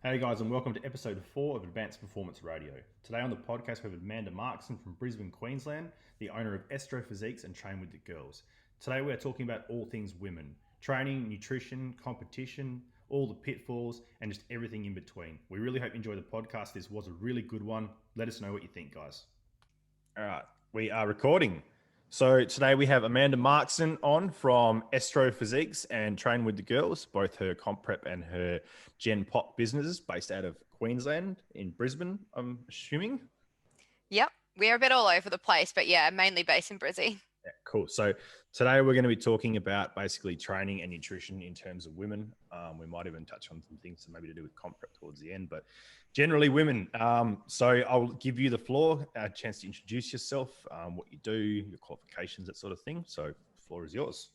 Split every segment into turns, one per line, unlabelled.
Hey guys, and welcome to episode 4 of Advanced Performance Radio. Today on the podcast, we have Amanda Marxen from Brisbane, Queensland, the owner of Estro Physiques and Train with the Girls. Today we are talking about all things women, training, nutrition, competition, all the pitfalls, and just everything in between. We really hope you enjoy the podcast. This was a really good one. Let us know what you think, guys. All right, we are recording. So today we have Amanda Marxen on from Estro Physiques and Train with the Girls, both her comp prep and her Gen Pop businesses based out of Queensland in Brisbane, I'm assuming.
Yep, we're a bit all over the place, but yeah, mainly based in Brizzy.
Yeah, cool. So today we're going to be talking about basically training and nutrition in terms of women. We might even touch on some things maybe to do with comp prep towards the end, but generally women. So I'll give you the floor, a chance to introduce yourself, what you do, your qualifications, that sort of thing. So the floor is yours.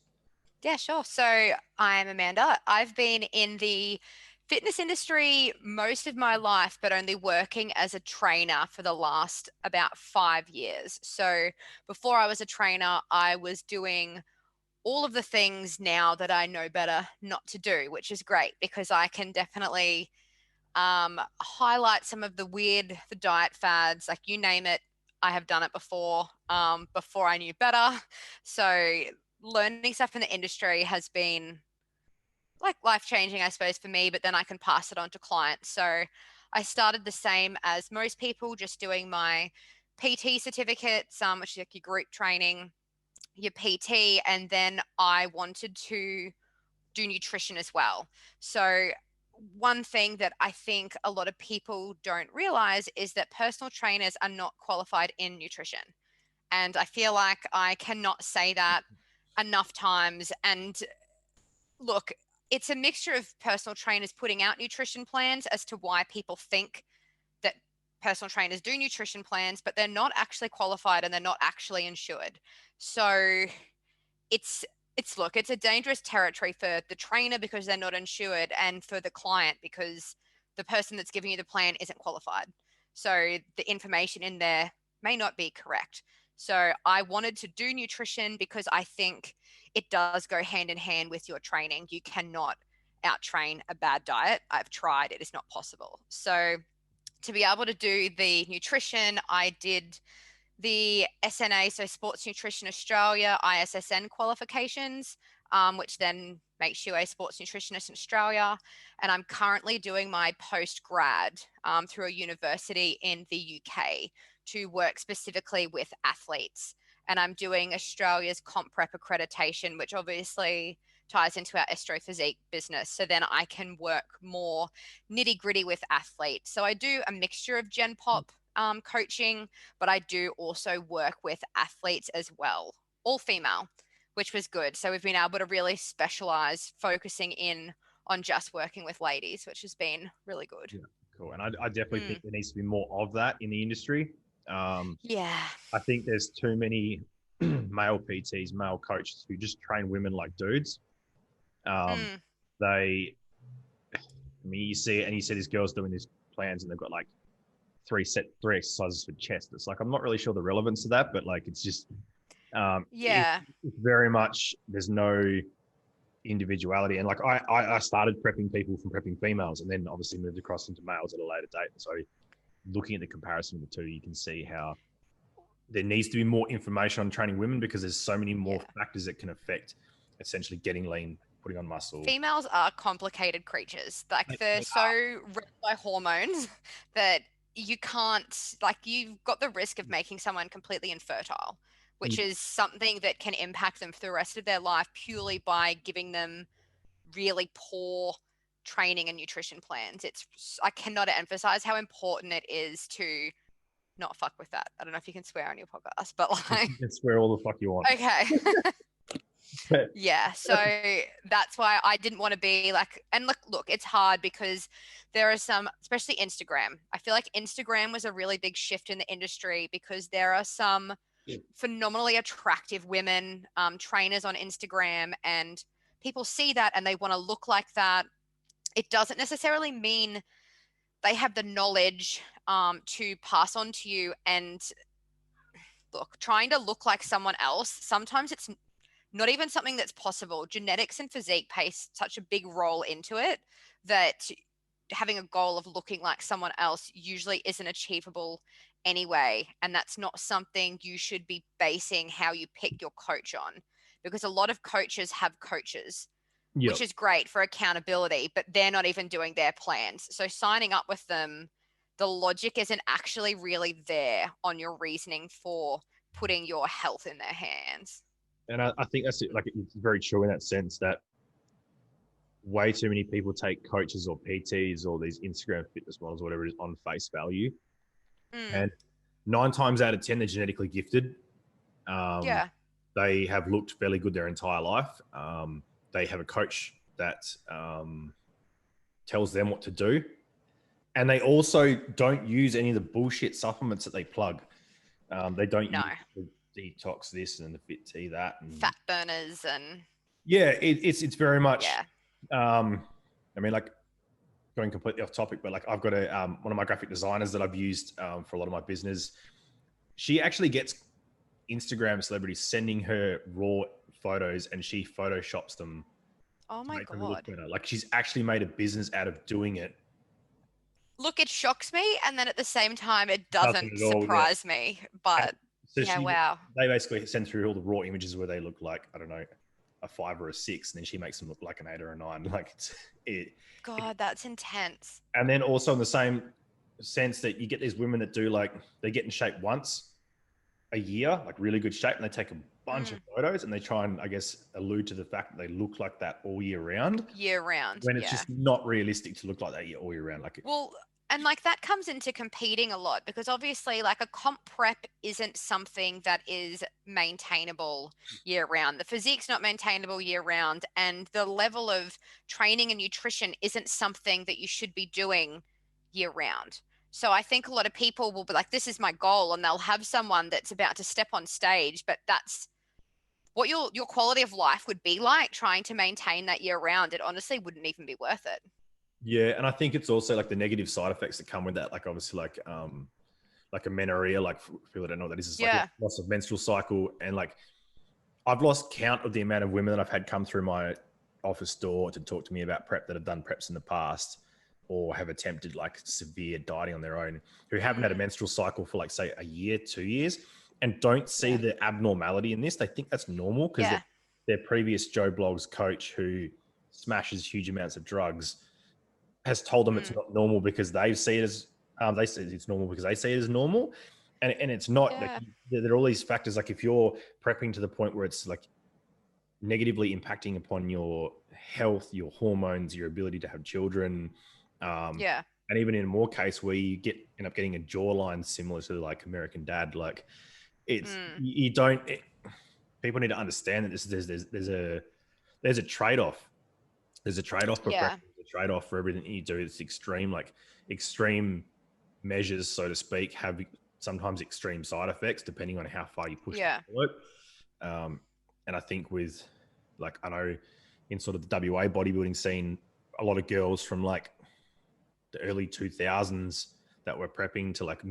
Yeah, sure. So I'm Amanda. I've been in the fitness industry most of my life, but only working as a trainer for the last about 5 years. So before I was a trainer, I was doing all of the things now that I know better not to do, which is great because I can definitely highlight some of the diet fads, like you name it. I have done it before I knew better. So learning stuff in the industry has been like life-changing, I suppose, for me, but then I can pass it on to clients. So I started the same as most people, just doing my PT certificates, which is like your group training, your PT, and then I wanted to do nutrition as well. So one thing that I think a lot of people don't realize is that personal trainers are not qualified in nutrition. And I feel like I cannot say that enough times. And look, it's a mixture of personal trainers putting out nutrition plans as to why people think that personal trainers do nutrition plans, but they're not actually qualified and they're not actually insured. So it's a dangerous territory for the trainer because they're not insured, and for the client because the person that's giving you the plan isn't qualified. So the information in there may not be correct. So I wanted to do nutrition because I think it does go hand in hand with your training. You cannot out train a bad diet. I've tried, it is not possible. So to be able to do the nutrition, I did the SNA, so Sports Nutrition Australia, ISSN qualifications, which then makes you a sports nutritionist in Australia. And I'm currently doing my post-grad through a university in the UK to work specifically with athletes. And I'm doing Australia's comp prep accreditation, which obviously ties into our Estro Physique business. So then I can work more nitty gritty with athletes. So I do a mixture of Gen Pop coaching, but I do also work with athletes as well, all female, which was good. So we've been able to really specialize, focusing in on just working with ladies, which has been really good.
Yeah, cool. And I definitely think there needs to be more of that in the industry.
Yeah.
I think there's too many male PTs, male coaches who just train women like dudes.
Mm.
They, I mean, you see these girls doing these plans and they've got like three exercises for chest. It's like, I'm not really sure the relevance of that, but like, it's just,
Yeah.
it's very much, there's no individuality. And like, I started prepping people from prepping females and then obviously moved across into males at a later date. So looking at the comparison of the two, you can see how there needs to be more information on training women because there's so many more
Yeah.
factors that can affect essentially getting lean, putting on muscle.
Females are complicated creatures. Like they're so run by hormones that you can't, like, you've got the risk of making someone completely infertile, which is something that can impact them for the rest of their life purely by giving them really poor training and nutrition plans. I cannot emphasize how important it is to not fuck with that. I don't know if you can swear on your podcast, but like,
It's where all the fuck you want.
okay. Yeah, so that's why I didn't want to be like, and look, it's hard because there are some, especially Instagram. I feel like Instagram was a really big shift in the industry because there are some phenomenally attractive women trainers on Instagram, and people see that and they want to look like that. It doesn't necessarily mean they have the knowledge to pass on to you. And look, trying to look like someone else, sometimes it's not even something that's possible. Genetics and physique play such a big role into it that having a goal of looking like someone else usually isn't achievable anyway. And that's not something you should be basing how you pick your coach on, because a lot of coaches have coaches,
Yep.
which is great for accountability, but they're not even doing their plans. So signing up with them, the logic isn't actually really there on your reasoning for putting your health in their hands.
And I think that's it. Like, it's very true in that sense that way too many people take coaches or PTs or these Instagram fitness models, whatever it is, on face value.
Mm,
And 9 times out of 10, they're genetically gifted.
yeah.
They have looked fairly good their entire life. They have a coach that tells them what to do. And they also don't use any of the bullshit supplements that they plug. They don't
No.
use the detox this and the fit tea that. And
Fat burners and
yeah, it's very much.
yeah.
I mean, like, going completely off topic, but like, I've got a one of my graphic designers that I've used for a lot of my business. She actually gets Instagram celebrities sending her raw photos, and she photoshops them
Oh
to
my
make them look
God.
better. Like, she's actually made a business out of doing it.
Look, it shocks me. And then at the same time, it
Doesn't
doesn't
at all, yeah.
surprise me.
And
But
so
yeah, wow.
they basically send through all the raw images where they look like, I don't know, a 5 or a 6, and then she makes them look like an 8 or a 9. Like, it
God, that's intense.
and then also in the same sense that you get these women that do, like, they get in shape once a year, like really good shape, and they take a bunch of
Mm,
photos and they try and, I guess, allude to the fact that they look like that all year round,
year round.
when it's
Yeah.
just not realistic to look like that all year round. Like,
Well, and like that comes into competing a lot, because obviously, like, a comp prep isn't something that is maintainable year round. The physique's not maintainable year round, and the level of training and nutrition isn't something that you should be doing year round. So I think a lot of people will be like, this is my goal, and they'll have someone that's about to step on stage, but that's what your quality of life would be like trying to maintain that year round. It honestly wouldn't even be worth it.
yeah, and I think it's also like the negative side effects that come with that. Like, obviously, like amenorrhea, like, for people that don't know what that is, it's like
Yeah.
loss of menstrual cycle. And like, I've lost count of the amount of women that I've had come through my office door to talk to me about prep, that have done preps in the past or have attempted like severe dieting on their own, who haven't had a
Mm,
menstrual cycle for, like, say, a year, 2 years, and don't see
yeah.
the abnormality in this. They think that's normal because
Yeah.
their previous Joe Blogs coach, who smashes huge amounts of drugs, has told them it's
Mm,
not normal because they see it as they say it's normal because they see it as normal, and it's not. Like,
yeah.
there are all these factors. Like, if you're prepping to the point where it's like negatively impacting upon your health, your hormones, your ability to have children, um,
Yeah.
and even in more case where you end up getting a jawline similar to like American Dad, like, it's
Mm,
you don't. People need to understand that there's a trade off. There's a trade off for prep.
yeah.
There's a trade off for everything you do. It's extreme, like extreme measures, so to speak, have sometimes extreme side effects depending on how far you push the
Yeah.
envelope. Um, and I think with, like, I know in sort of the WA bodybuilding scene, a lot of girls from like the early 2000s that were prepping to like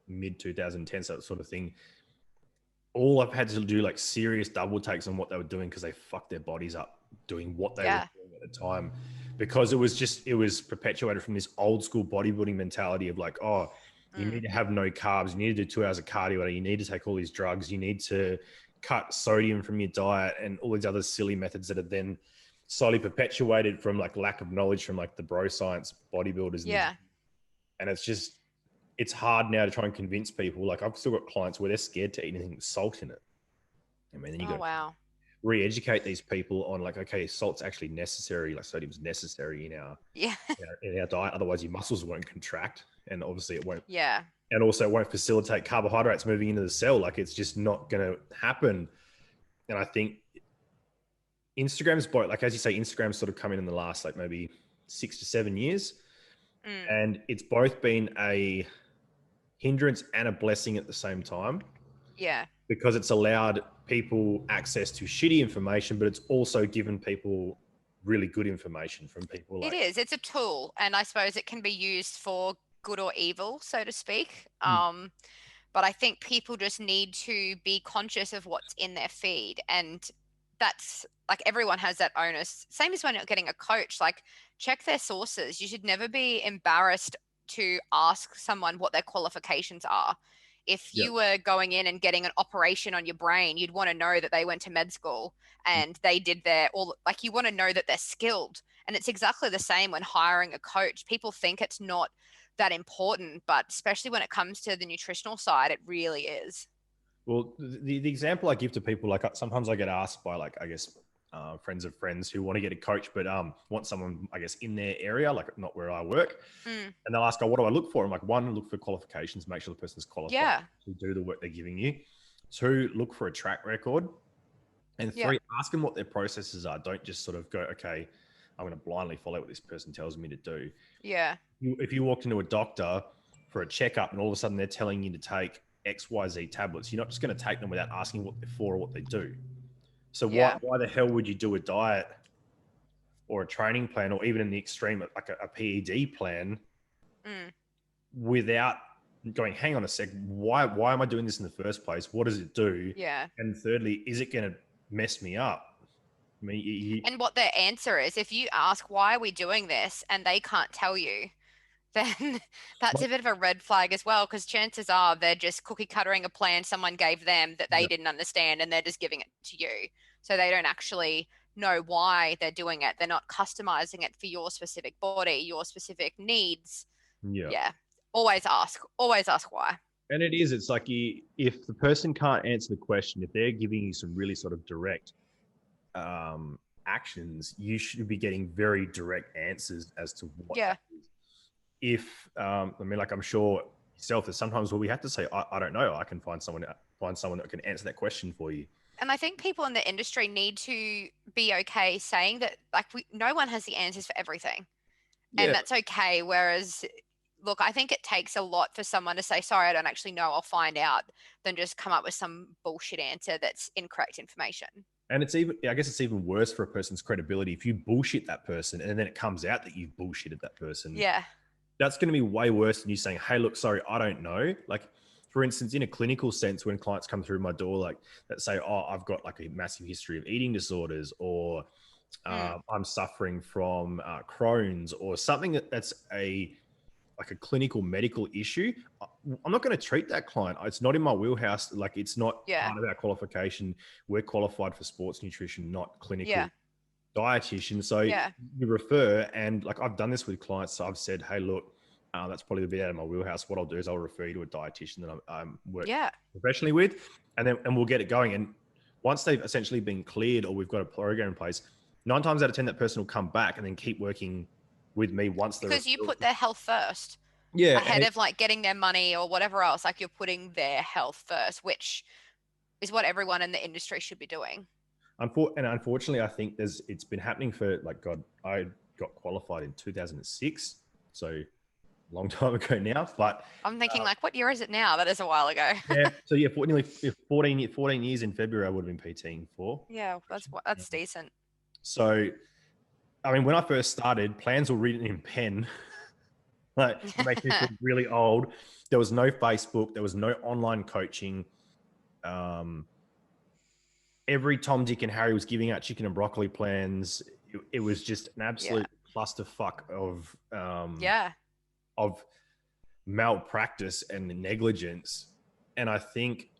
mid 2010s, that sort of thing, all I've had to do like serious double takes on what they were doing because they fucked their bodies up doing what they were
Yeah.
doing at the time, because it was perpetuated from this old school bodybuilding mentality of like, oh, you need
Mm,
to have no carbs, you need to do 2 hours of cardio, you need to take all these drugs, you need to cut sodium from your diet, and all these other silly methods that are then slowly perpetuated from like lack of knowledge from like the bro science bodybuilders in the gym.
yeah.
And it's hard now to try and convince people. Like, I've still got clients where they're scared to eat anything with salt in it. I mean, then you
Oh,
got to
wow.
re-educate these people on like, okay, salt's actually necessary. Like, sodium's necessary in our
Yeah.
in our diet. Otherwise, your muscles won't contract, and obviously it won't.
Yeah.
And also, it won't facilitate carbohydrates moving into the cell. Like, it's just not going to happen. And I think Instagram's both, like, as you say, Instagram's sort of come in the last like maybe 6 to 7 years,
Mm,
and it's both been a hindrance and a blessing at the same time,
yeah.
because it's allowed people access to shitty information, but it's also given people really good information from people
It
like,
is. It's a tool, and I suppose it can be used for good or evil, so to speak.
mm,
But I think people just need to be conscious of what's in their feed, and that's like everyone has that onus. Same as when you're getting a coach, like check their sources. You should never be embarrassed to ask someone what their qualifications are. If
Yeah.
you were going in and getting an operation on your brain, you'd want to know that they went to med school and they did their all, like you want to know that they're skilled. And it's exactly the same when hiring a coach. People think it's not that important, but especially when it comes to the nutritional side, it really is.
Well, the example I give to people, like sometimes I get asked by like, I guess, friends of friends who want to get a coach, but want someone, I guess, in their area, like not where I work.
Mm,
And they'll ask, oh, what do I look for? I'm like, one, look for qualifications, make sure the person's qualified
yeah,
to do the work they're giving you. Two, look for a track record. And
yeah,
three, ask them what their processes are. Don't just sort of go, okay, I'm going to blindly follow what this person tells me to do.
yeah,
If you walked into a doctor for a checkup and all of a sudden they're telling you to take XYZ tablets, you're not just going to take them without asking what they're for or what they do. So
yeah,
why the hell would you do a diet or a training plan or even in the extreme, like a PED plan
mm,
without going, hang on a sec, why am I doing this in the first place? What does it do?
yeah.
And thirdly, is it going to mess me up? I mean,
And what their answer is, if you ask, why are we doing this? And they can't tell you, then that's a bit of a red flag as well, because chances are they're just cookie cuttering a plan someone gave them that they
yeah,
didn't understand and they're just giving it to you. So they don't actually know why they're doing it. They're not customizing it for your specific body, your specific needs.
yeah.
Yeah. Always ask why.
And it is, it's like if the person can't answer the question, if they're giving you some really sort of direct actions, you should be getting very direct answers as to what
Yeah.
that is. If I mean, like I'm sure yourself, there's sometimes where we have to say, I don't know, I can find someone that can answer that question for you.
And I think people in the industry need to be okay saying that, like, no one has the answers for everything, and
Yeah,
that's okay. Whereas, look, I think it takes a lot for someone to say, sorry, I don't actually know, I'll find out, than just come up with some bullshit answer that's incorrect information.
and I guess it's even worse for a person's credibility if you bullshit that person and then it comes out that you've bullshitted that person.
Yeah.
That's going to be way worse than you saying, hey, look, sorry, I don't know. Like, for instance, in a clinical sense, when clients come through my door, like that say, oh, I've got like a massive history of eating disorders, or
Mm,
I'm suffering from Crohn's, or something that's like a clinical medical issue, I'm not going to treat that client. It's not in my wheelhouse. Like, it's not
yeah.
part of our qualification. We're qualified for sports nutrition, not
Yeah.
clinical dietitian. So
Yeah.
you refer, and like I've done this with clients. So I've said, hey, look, that's probably a bit out of my wheelhouse. What I'll do is I'll refer you to a dietitian that I'm work
Yeah.
professionally with, and we'll get it going. And once they've essentially been cleared or we've got a program in place, 9 times out of 10, that person will come back and then keep working with me once they're
Because you
referred.
put their health first
Yeah,
ahead of like getting their money or whatever else. Like, you're putting their health first, which is what everyone in the industry should be doing.
and unfortunately, I think it's been happening for like God. I got qualified in 2006, so a long time ago now. But
I'm thinking, like, what year is it now? That is a while ago.
yeah, so yeah, for nearly 14 years in February, I would have been PTing for.
Yeah, that's decent.
So, I mean, when I first started, plans were written in pen, like to make me feel really old. There was no Facebook, there was no online coaching. Um, every Tom, Dick, and Harry was giving out chicken and broccoli plans. It was just an
Yeah.
absolute clusterfuck
Yeah.
of malpractice and negligence. And I think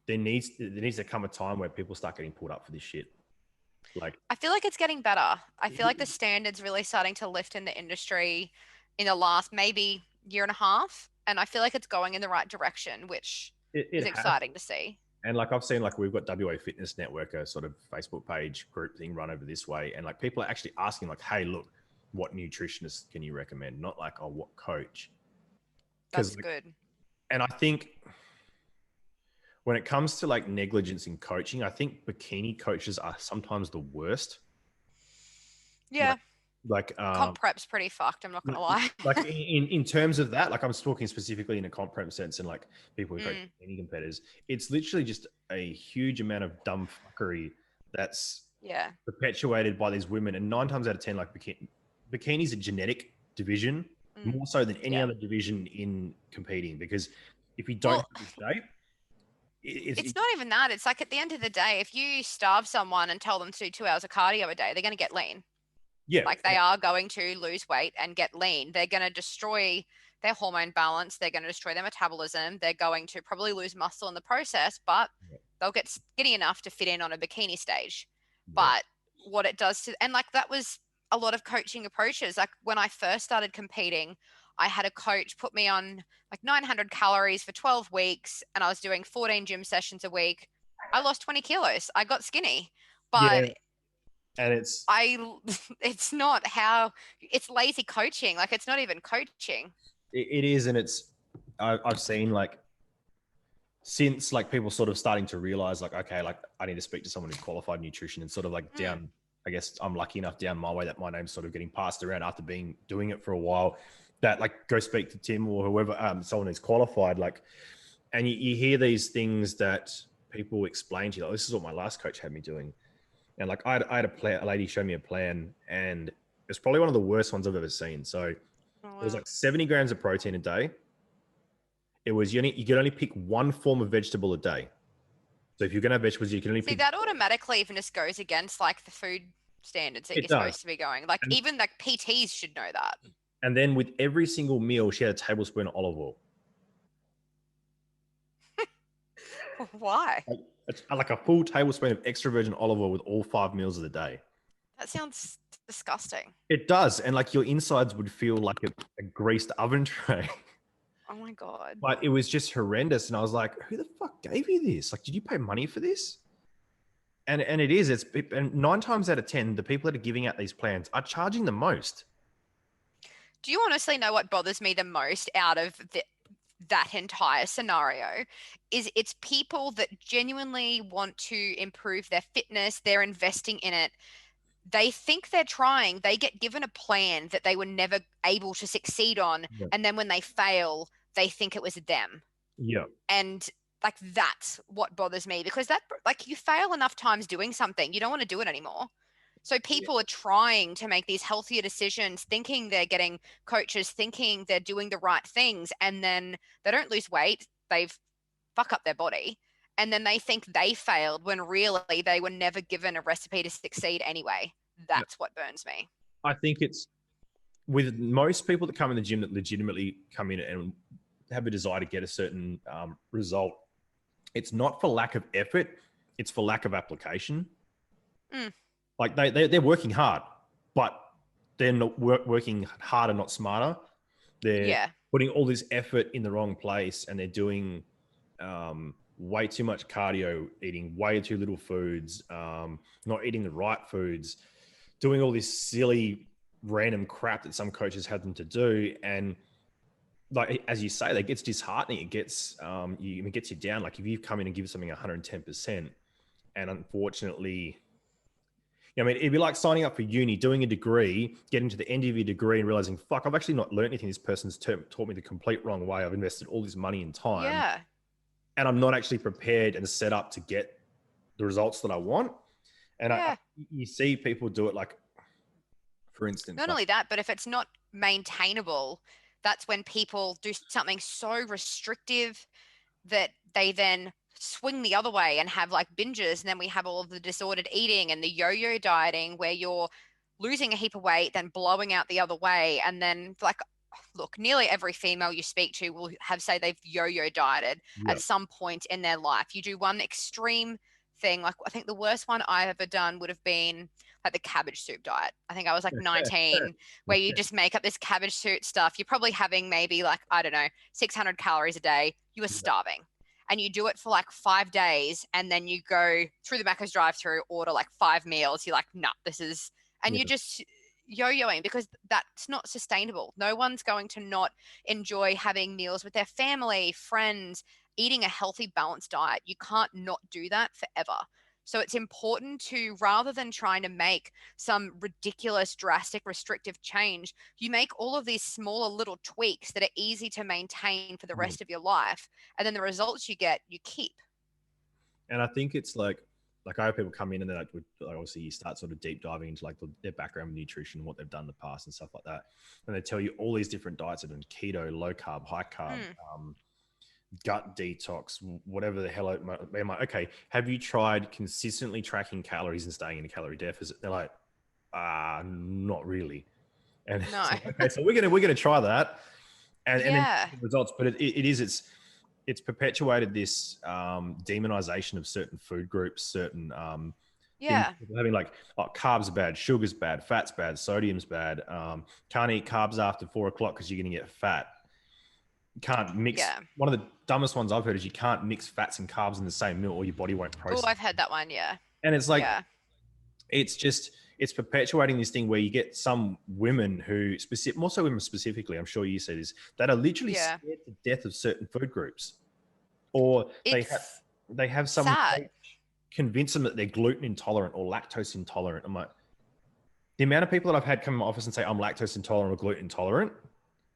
there needs to come a time where people start getting pulled up for this shit. Like,
I feel like it's getting better. I feel like the standards really starting to lift in the industry in the last maybe year and a half. And I feel like it's going in the right direction, which
it
is
has.
exciting to see.
And like I've seen, like we've got WA Fitness Network, a sort of Facebook page group thing run over this way, and like people are actually asking, like, "Hey, look, what nutritionist can you recommend?" Not like, "Oh, what coach?" Because,
That's good.
and I think when it comes to like negligence in coaching, I think bikini coaches are sometimes the worst.
Yeah.
Like,
Comp prep's pretty fucked. I'm not going to lie.
like in terms of that, like I'm talking specifically in a comp prep sense, and like people who coach
Mm,
any competitors, it's literally just a huge amount of dumb fuckery that's
yeah.
perpetuated by these women. And 9 times out of 10, like bikini's a genetic division
Mm,
more so than any
yeah.
other division in competing, because if you don't
Well,
have the shape,
It's not even that. It's like at the end of the day, if you starve someone and tell them to do 2 hours of cardio a day, they're going to get lean.
Yeah.
Like they are going to lose weight and get lean. They're going to destroy their hormone balance. They're going to destroy their metabolism. They're going to probably lose muscle in the process, but they'll get skinny enough to fit in on a bikini stage.
Yeah.
But what it does to, and like that was a lot of coaching approaches. Like when I first started competing, I had a coach put me on like 900 calories for 12 weeks and I was doing 14 gym sessions a week. I lost 20 kilos. I got skinny,
Yeah.
but
And it's
it's not how it's lazy coaching. Like it's not even coaching.
it is, and I've seen like since like people sort of starting to realize like, okay, like I need to speak to someone who's qualified in nutrition, and sort of like down, I guess I'm lucky enough down my way that my name's sort of getting passed around after doing it for a while, that like go speak to Tim or whoever, someone who's qualified, like, and you hear these things that people explain to you, like, this is what my last coach had me doing. And like I had a lady show me a plan, and it's probably one of the worst ones I've ever seen. So it was like 70 grams of protein a day. It was you could only pick one form of vegetable a day. So if you're gonna have vegetables, you can only
See,
pick.
that automatically even just goes against like the food standards that
It
you're
does.
supposed to be going. Like
And,
even like PTs should know that.
and then with every single meal, she had a tablespoon of olive oil.
Why?
It's like a full tablespoon of extra virgin olive oil with all 5 meals of the day.
That sounds disgusting.
It does, and like your insides would feel like a greased oven tray.
Oh my God.
But it was just horrendous, and I was like, "Who the fuck gave you this? Like, did you pay money for this?" And it is. And 9 times out of 10, the people that are giving out these plans are charging the most.
Do you honestly know what bothers me the most out of that entire scenario is it's people that genuinely want to improve their fitness, they're investing in it. They think they're trying, they get given a plan that they were never able to succeed on.
Yeah.
And then when they fail, they think it was them.
Yeah.
And like that's what bothers me because that like you fail enough times doing something, you don't want to do it anymore. So people are trying to make these healthier decisions, thinking they're getting coaches, thinking they're doing the right things, and then they don't lose weight, they fuck up their body, and then they think they failed when really they were never given a recipe to succeed anyway. That's what burns me.
I think it's with most people that come in the gym that legitimately come in and have a desire to get a certain result. It's not for lack of effort, it's for lack of application. Like they're working hard, but they're not working harder, not smarter. They're putting all this effort in the wrong place, and they're doing way too much cardio, eating way too little foods, not eating the right foods, doing all this silly random crap that some coaches have them to do. And like, as you say, that gets disheartening. It gets, it gets you down. Like if you come in and give something 110%, and unfortunately, I mean, it'd be like signing up for uni, doing a degree, getting to the end of your degree and realizing, fuck, I've actually not learned anything. This person's taught me the complete wrong way. I've invested all this money and time.
Yeah.
And I'm not actually prepared and set up to get the results that I want. And you see people do it, like, for instance.
Not only that, but if it's not maintainable, that's when people do something so restrictive that they then swing the other way and have like binges. And then we have all of the disordered eating and the yo-yo dieting where you're losing a heap of weight, then blowing out the other way. And then like, look, nearly every female you speak to will have say they've yo-yo dieted at some point in their life. You do one extreme thing. Like I think the worst one I've ever done would have been like the cabbage soup diet. I think I was like 19, where you just make up this cabbage soup stuff. You're probably having maybe like, I don't know, 600 calories a day. You are starving. And you do it for like 5 days, and then you go through the Macca's drive-through, order like 5 meals. You're like, nah, this is, and you just yo-yoing because that's not sustainable. No one's going to not enjoy having meals with their family, friends, eating a healthy, balanced diet. You can't not do that forever. So it's important to, rather than trying to make some ridiculous, drastic, restrictive change, you make all of these smaller little tweaks that are easy to maintain for the rest of your life. And then the results you get, you keep.
And I think it's like I have people come in and then like obviously you start sort of deep diving into like their background with nutrition, what they've done in the past and stuff like that. And they tell you all these different diets, have been keto, low carb, high carb, gut detox, whatever the hell it might be. I'm like, okay, have you tried consistently tracking calories and staying in a calorie deficit? They're like, not really. And
No.
it's like, okay, so we're gonna try that, and then
Yeah.
results. But it's perpetuated this demonization of certain food groups, certain things.
Yeah.
People having like, oh, carbs are bad, sugar's bad, fat's bad, sodium's bad. Can't eat carbs after 4 o'clock because you're gonna get fat. You can't mix.
Yeah.
One of the dumbest ones I've heard is you can't mix fats and carbs in the same meal, or your body won't
Oh,
process.
I've heard that one. Yeah.
And it's like,
Yeah.
it's just, it's perpetuating this thing where you get some women who more so women specifically, I'm sure you said this, that are literally
Yeah.
scared to death of certain food groups, or
It's
they have some
sad.
coach convince them that they're gluten intolerant or lactose intolerant. I'm like, the amount of people that I've had come in my office and say I'm lactose intolerant or gluten intolerant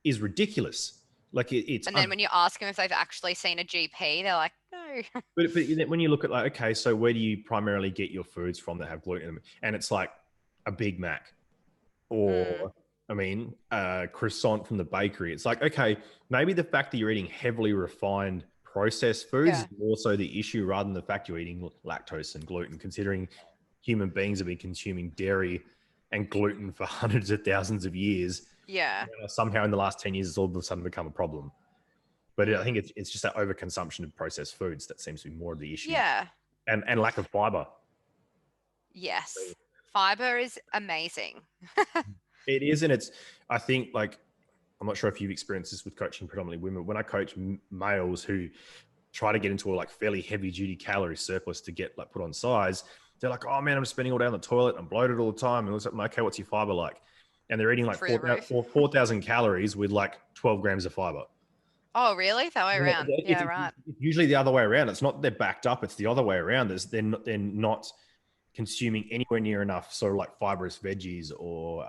is ridiculous. Like it's
And then when you ask them if they've actually seen a GP, they're like, no.
but when you look at like, okay, so where do you primarily get your foods from that have gluten in them? And it's like a Big Mac,
Mm.
or I mean, croissant from the bakery. It's like, okay, maybe the fact that you're eating heavily refined processed foods
Yeah.
is also the issue rather than the fact you're eating lactose and gluten, considering human beings have been consuming dairy and gluten for hundreds of thousands of years.
Yeah.
Somehow in the last 10 years, it's all of a sudden become a problem. But I think
Mm.
it's just that overconsumption of processed foods that seems to be more of the issue,
Yeah.
and lack of fiber.
Yes. Fiber is amazing.
It is, and it's, I think, like, I'm not sure if you've experienced this with coaching predominantly women. When I coach males who try to get into a like fairly heavy duty calorie surplus to get like put on size, they're like, oh man, I'm spending all day on the toilet, I'm bloated all the time. And I was like, okay, what's your fiber like? And they're eating like
Through the roof.
4,000 calories with like 12 grams of fiber.
Oh, really? That way
Yeah,
around. Yeah, right.
it's usually the other way around. It's not they're backed up. It's the other way around. They're not consuming anywhere near enough sort of like fibrous veggies or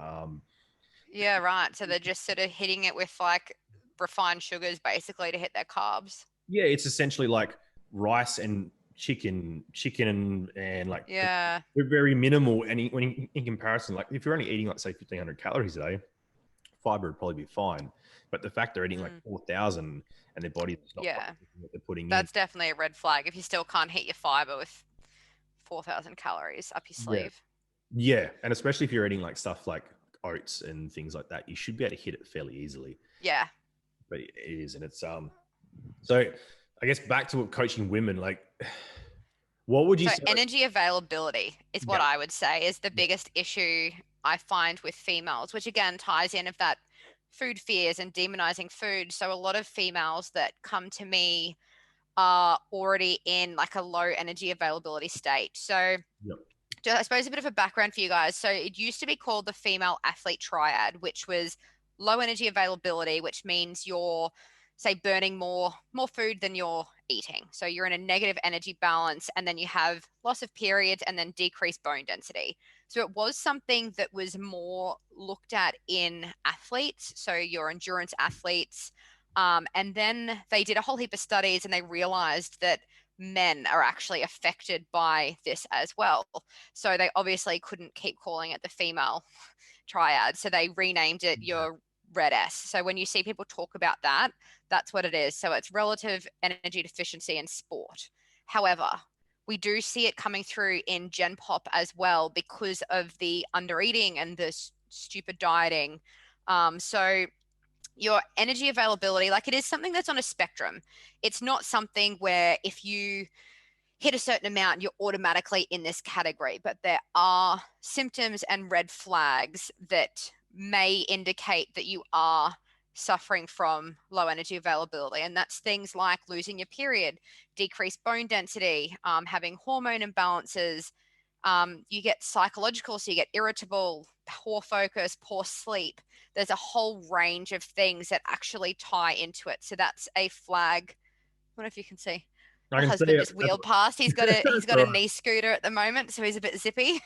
Yeah, right. So they're just sort of hitting it with like refined sugars basically to hit their carbs.
yeah, it's essentially like rice and chicken and like
Yeah.
very minimal. And in comparison, like if you're only eating like say 1,500 calories a day, fiber would probably be fine. But the fact they're eating like
Mm.
4,000 and their body is not
Yeah.
processing what they're putting in.
That's definitely a red flag if you still can't hit your fiber with 4,000 calories up your
Yeah,
sleeve.
yeah, and especially if you're eating like stuff like oats and things like that, you should be able to hit it fairly easily.
Yeah.
But it is, and it's So I guess back to coaching women, like, what would you
So
say?
energy availability is what
Yeah,
I would say is the
yeah,
biggest issue I find with females, which again ties in of that food fears and demonizing food. So a lot of females that come to me are already in like a low energy availability state. So
yeah,
I suppose a bit of a background for you guys. So it used to be called the female athlete triad, which was low energy availability, which means you're say burning more food than you're eating. So you're in a negative energy balance and then you have loss of periods and then decreased bone density. So it was something that was more looked at in athletes, so your endurance athletes. And then they did a whole heap of studies and they realized that men are actually affected by this as well. So they obviously couldn't keep calling it the female triad. So they renamed it your red S. So when you see people talk about that, that's what it is. So it's relative energy deficiency in sport. However, we do see it coming through in Gen Pop as well because of the undereating and the stupid dieting. So your energy availability, like it is something that's on a spectrum. It's not something where if you hit a certain amount, you're automatically in this category. But there are symptoms and red flags that may indicate that you are suffering from low energy availability. And that's things like losing your period, decreased bone density, having hormone imbalances. You get psychological, so you get irritable, poor focus, poor sleep. There's a whole range of things that actually tie into it. So that's a flag. I don't know if you can see
I
the
can see
husband
it.
just wheeled past. He's got a he's
That's
got
all
a
right.
knee scooter at the moment, so he's a bit zippy.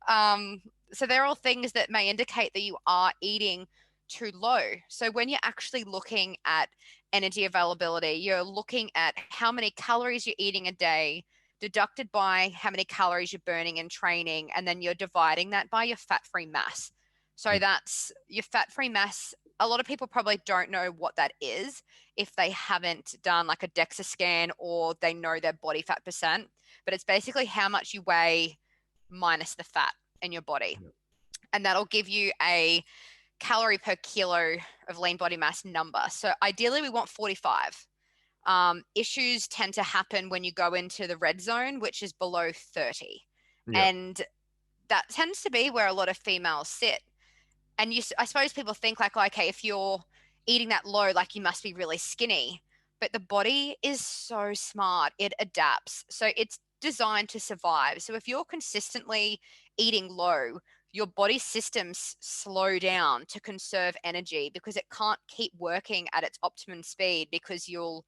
um, so they're all things that may indicate that you are eating too low. So when you're actually looking at energy availability, you're looking at how many calories you're eating a day, deducted by how many calories you're burning in training, and then you're dividing that by your fat-free mass. So that's your fat-free mass a lot of people probably don't know what that is if they haven't done like a DEXA scan or they know their body fat percent. But it's basically how much you weigh minus the fat in your body.
Yeah.
And that'll give you a calorie per kilo of lean body mass number. So ideally we want 45. Issues tend to happen when you go into the red zone, which is below 30.
Yeah.
And that tends to be where a lot of females sit. And I suppose people think like, okay, if you're eating that low, like you must be really skinny. But the body is so smart. It adapts. So it's designed to survive. So if you're consistently eating low, your body systems slow down to conserve energy because it can't keep working at its optimum speed because you'll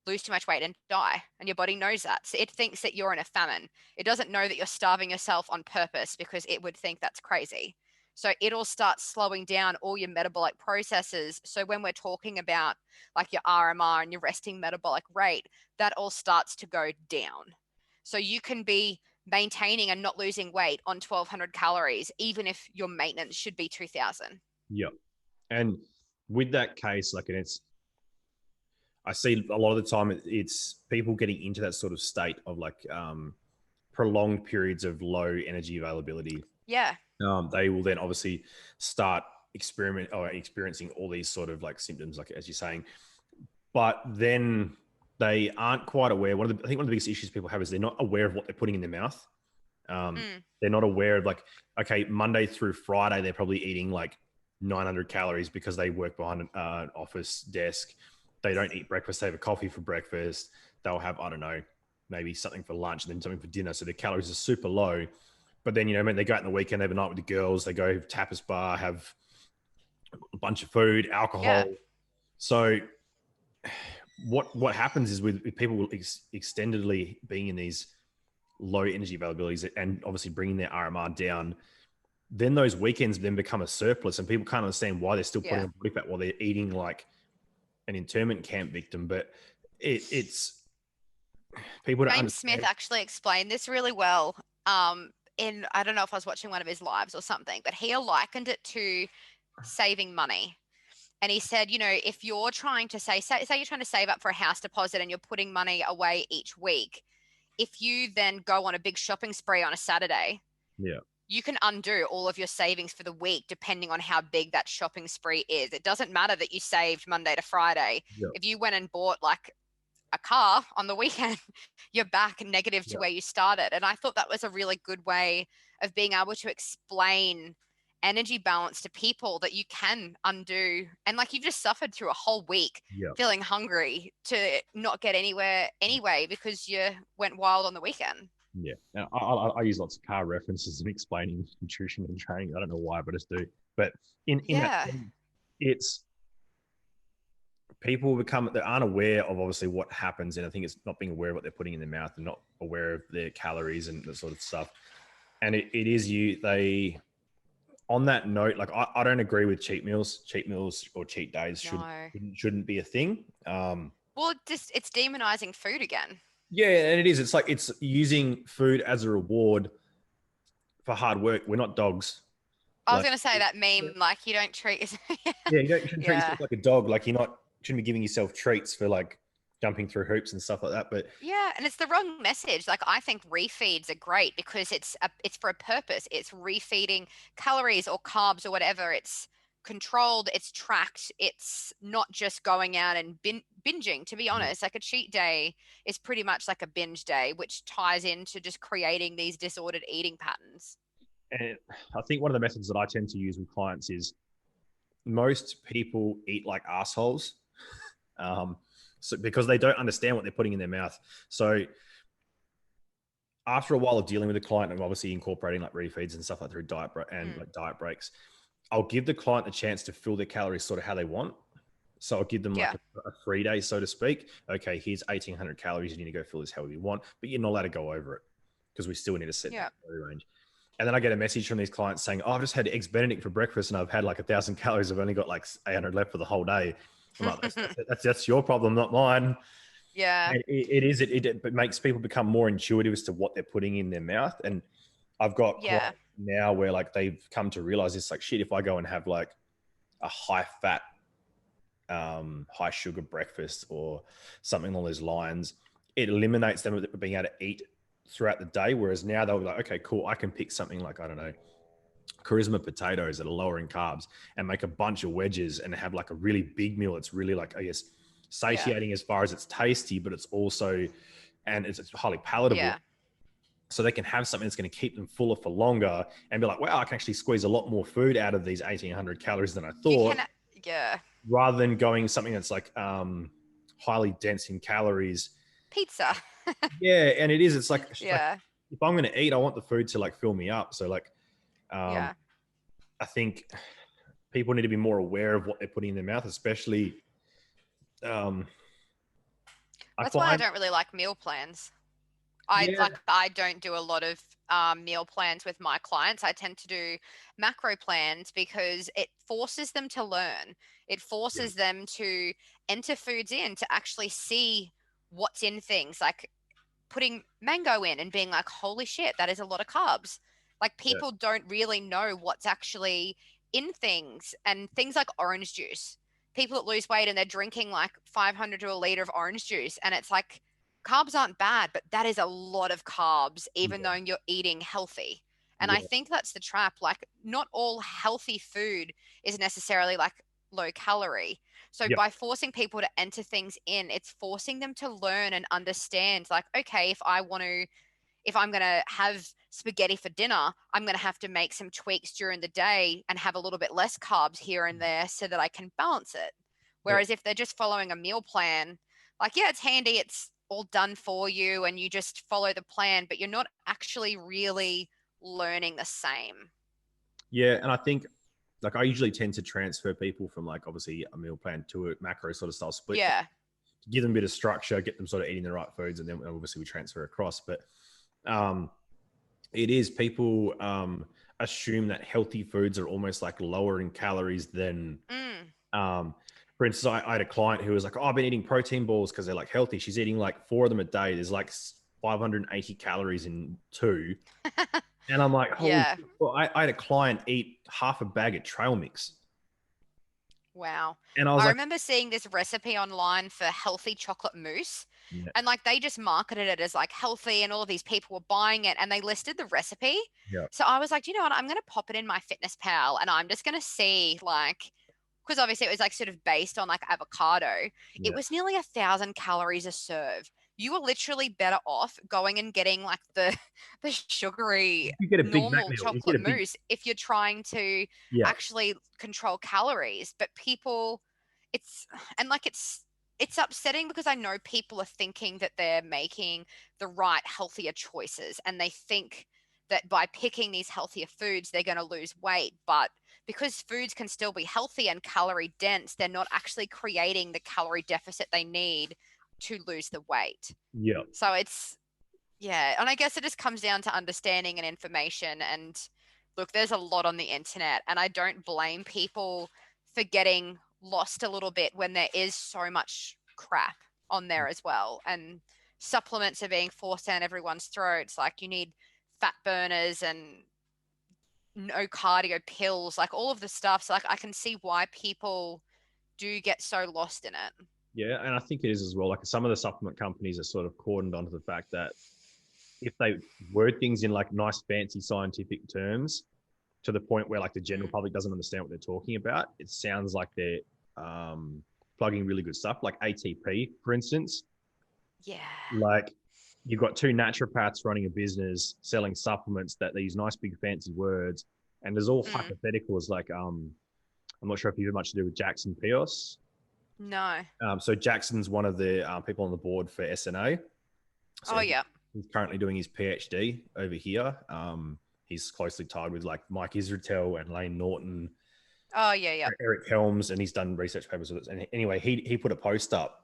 lose too much weight and die. And your body knows that. So it thinks that you're in a famine. It doesn't know that you're starving yourself on purpose because it would think that's crazy. So it'll start slowing down all your metabolic processes. So when we're talking about like your RMR and your resting metabolic rate, that all starts to go down. So you can be maintaining and not losing weight on 1,200 calories, even if your maintenance should be 2,000.
Yeah. And with that case, like, and I see a lot of the time it's people getting into that sort of state of like prolonged periods of low energy availability.
Yeah.
They will then obviously start experiencing all these sort of like symptoms, like as you're saying, but then they aren't quite aware. I think one of the biggest issues people have is they're not aware of what they're putting in their mouth. They're not aware of like, okay, Monday through Friday, they're probably eating like 900 calories because they work behind an office desk. They don't eat breakfast. They have a coffee for breakfast. They'll have, I don't know, maybe something for lunch and then something for dinner. So their calories are super low. But then, when they go out in the weekend, they have a night with the girls, they go tapas bar, have a bunch of food, alcohol.
Yeah.
So what happens is with people extendedly being in these low energy availabilities and obviously bringing their RMR down, then those weekends then become a surplus and people can't understand why they're still putting on body fat while they're eating like an internment camp victim. But it's people don't
James
understand.
Smith actually explained this really well. I don't know if I was watching one of his lives or something, but he likened it to saving money. And he said, if you're trying to say you're trying to save up for a house deposit and you're putting money away each week, if you then go on a big shopping spree on a Saturday, you can undo all of your savings for the week depending on how big that shopping spree is. It doesn't matter that you saved Monday to Friday. If you went and bought like a car on the weekend, you're back negative to where you started. And I thought that was a really good way of being able to explain energy balance to people, that you can undo. And like you've just suffered through a whole week feeling hungry to not get anywhere anyway because you went wild on the weekend.
Yeah. Now, I use lots of car references in explaining nutrition and training. I don't know why, but I just do. But in that, it's people they aren't aware of obviously what happens. And I think it's not being aware of what they're putting in their mouth and not aware of their calories and that sort of stuff. And it is on that note, like I don't agree with cheat meals or cheat days shouldn't be a thing.
Well, it's demonizing food again.
Yeah, and it is. It's like it's using food as a reward for hard work. We're not dogs.
I was going to say that meme, like you don't treat.
You shouldn't treat yourself like a dog. Like shouldn't be giving yourself treats for like jumping through hoops and stuff like that. But
yeah, and it's the wrong message. Like I think refeeds are great because it's for a purpose. It's refeeding calories or carbs or whatever. It's controlled, it's tracked. It's not just going out and binging. To be honest, like a cheat day is pretty much like a binge day, which ties into just creating these disordered eating patterns.
And I think one of the methods that I tend to use with clients is most people eat like assholes. So because they don't understand what they're putting in their mouth. So after a while of dealing with the client and obviously incorporating like refeeds and stuff like through diet breaks, I'll give the client a chance to fill their calories sort of how they want. So I'll give them like a free day, so to speak. Okay, here's 1,800 calories. You need to go fill this however you want, but you're not allowed to go over it because we still need to set that calorie range. And then I get a message from these clients saying, "Oh, I've just had eggs Benedict for breakfast and I've had like 1,000 calories. I've only got like 800 left for the whole day." I'm like, that's your problem, not mine.
Yeah.
And it makes people become more intuitive as to what they're putting in their mouth. And I've got clients now where like they've come to realize it's like, shit, if I go and have like a high fat, high sugar breakfast or something along those lines, it eliminates them being able to eat throughout the day. Whereas now they'll be like, okay, cool, I can pick something like, I don't know, charisma potatoes that are lower in carbs and make a bunch of wedges and have like a really big meal. It's really like, I guess,
Yeah.
satiating as far as it's tasty, but it's also, and it's highly palatable.
Yeah.
So they can have something that's going to keep them fuller for longer and be like, wow, I can actually squeeze a lot more food out of these 1,800 calories than I
You
thought,
can, yeah.
rather than going something that's like highly dense in calories.
Pizza.
Yeah, and it is. It's like
Yeah.
if I'm going to eat, I want the food to like fill me up. So like, um,
Yeah.
I think people need to be more aware of what they're putting in their mouth, especially. Um, I
That's why I
find,
don't really like meal plans.
yeah,
I don't do a lot of meal plans with my clients. I tend to do macro plans because it forces them to learn. It
yeah,
forces them to enter foods in to actually see what's in things. Like putting mango in and being like, holy shit, that is a lot of carbs. Like
yeah,
people don't really know what's actually in things, and things like orange juice. People that lose weight and they're drinking like 500 to a liter of orange juice, and it's like carbs aren't bad, but that is a lot of carbs, even though you're eating healthy. And I
yeah,
think that's the trap. Like, not all healthy food is necessarily like low calorie. So
yeah,
by forcing people to enter things in, it's forcing them to learn and understand, like, okay, if I'm going to have spaghetti for dinner, I'm going to have to make some tweaks during the day and have a little bit less carbs here and there so that I can balance it.
yeah.
Whereas if they're just following a meal plan, like, yeah, it's handy, it's all done for you and you just follow the plan, but you're not actually really learning the same.
Yeah, and I think like I usually tend to transfer people from like obviously a meal plan to a macro sort of style split plan,
Yeah.
to give them a bit of structure, get them sort of eating the right foods, and then obviously we transfer across. But um, it is people assume that healthy foods are almost like lower in calories than.
Mm.
Um, for instance, I had a client who was like, "Oh, I've been eating protein balls because they're like healthy." She's eating like 4 of them a day. There's like 580 calories in two, and I'm like, "Holy!"
Yeah.
Shit. Well, I had a client eat half a bag of trail mix,
Wow.
and I was
I
like,
remember seeing this recipe online for healthy chocolate mousse.
"Yeah,
And like they just marketed it as like healthy, and all of these people were buying it and they listed the recipe.
yeah,
So I was like, you know what? I'm going to pop it in my Fitness Pal and I'm just going to see, like, because obviously it was like sort of based on like avocado. It
yeah."
was nearly 1,000 calories a serve. You are literally better off going and getting like the the sugary
You get a Big Mac
normal
meal. You get
chocolate
a big,
mousse if you're trying to
yeah,
actually control calories. But people, it's and like it's upsetting because I know people are thinking that they're making the right healthier choices, and they think that by picking these healthier foods they're going to lose weight, but because foods can still be healthy and calorie dense, they're not actually creating the calorie deficit they need to lose the weight.
yeah,
So it's, yeah, and I guess it just comes down to understanding and information. And look, there's a lot on the internet, and I don't blame people for getting lost a little bit when there is so much crap on there as well. And supplements are being forced down everyone's throats. Like, you need fat burners and no cardio pills, like all of the stuff. So like I can see why people do get so lost in it.
yeah. And I think it is as well. Like some of the supplement companies are sort of cordoned onto the fact that if they word things in like nice, fancy scientific terms to the point where like the general
Mm.
public doesn't understand what they're talking about, it sounds like they're plugging really good stuff, like ATP, for instance.
Yeah.
Like you've got two naturopaths running a business selling supplements that they use nice, big, fancy words, and there's all
Mm.
hypotheticals. Like I'm not sure if you have much to do with Jackson Pios.
No.
So Jackson's one of the people on the board for SNA. So
Oh yeah.
he's currently doing his PhD over here. He's closely tied with like Mike Israetel and Lane Norton,
Oh yeah, yeah.
Eric Helms, and he's done research papers with it. And anyway, he put a post up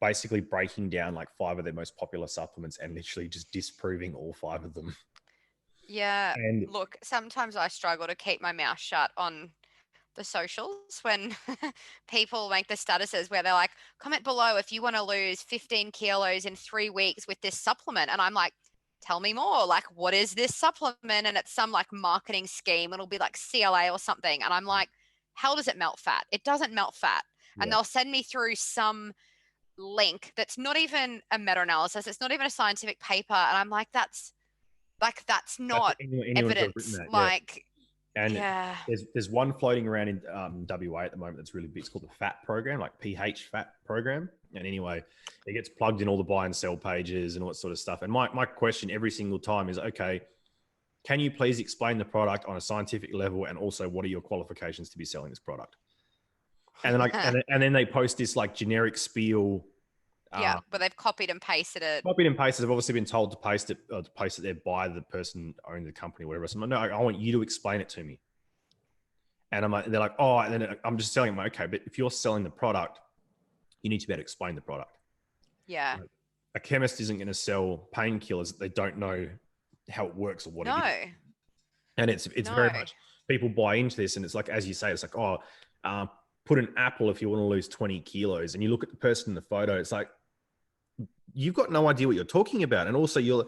basically breaking down like 5 of their most popular supplements and literally just disproving all 5 of them.
Yeah.
And
Look, sometimes I struggle to keep my mouth shut on the socials when people make the statuses where they're like, comment below if you want to lose 15 kilos in 3 weeks with this supplement. And I'm like, tell me more. Like, what is this supplement? And it's some like marketing scheme. It'll be like CLA or something. And I'm like, how does it melt fat? It doesn't melt fat. And
Yeah.
they'll send me through some link that's not even a meta-analysis. It's not even a scientific paper. And I'm like, that's
That's
not
anyone could have written
evidence.
that. Yeah.
Like,
And
yeah.
there's one floating around in WA at the moment that's really big. It's called the FAT program, like PH FAT program. And anyway, it gets plugged in all the buy and sell pages and all that sort of stuff. And my question every single time is, okay, can you please explain the product on a scientific level, and also what are your qualifications to be selling this product? And then and then they post this like generic spiel.
Yeah, but they've copied and pasted it.
Copied and pasted. They've obviously been told to paste it there by the person owning the company, or whatever. So I'm like, no, I want you to explain it to me. And I'm like, they're like, oh, and then I'm just telling them, okay, but if you're selling the product, you need to be able to explain the product.
Yeah.
Like, a chemist isn't going to sell painkillers that they don't know how it works or what it is. And it's very much people buy into this, and it's like, as you say, it's like, oh, put an apple if you want to lose 20 kilos, and you look at the person in the photo, it's like, you've got no idea what you're talking about. And also, you're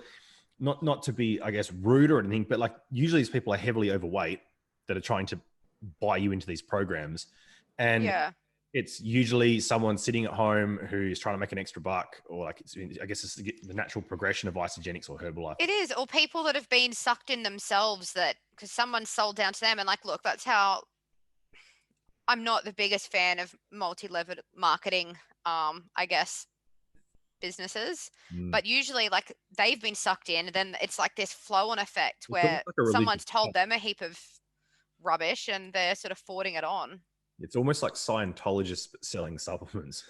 not to be, I guess, rude or anything, but like usually these people are heavily overweight that are trying to buy you into these programs. And it's usually someone sitting at home who's trying to make an extra buck, or like, I guess it's the natural progression of Isogenics or Herbalife.
It is, or people that have been sucked in themselves, that because someone's sold down to them. And like, look, that's how I'm not the biggest fan of multi-level marketing, I guess, businesses, but usually like they've been sucked in, and then it's like this flow-on effect where
like
someone's told them a heap of rubbish and they're sort of forwarding it on.
It's almost like Scientologists selling supplements.